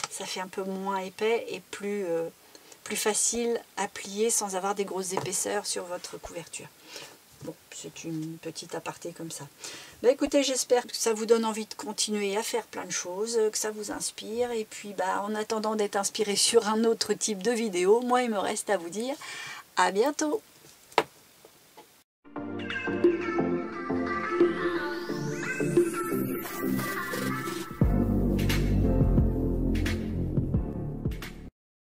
Speaker 1: Ça fait un peu moins épais et plus facile à plier sans avoir des grosses épaisseurs sur votre couverture. Bon, c'est une petite aparté comme ça. Écoutez, j'espère que ça vous donne envie de continuer à faire plein de choses, que ça vous inspire. Et puis, en attendant d'être inspiré sur un autre type de vidéo, moi, il me reste à vous dire à bientôt.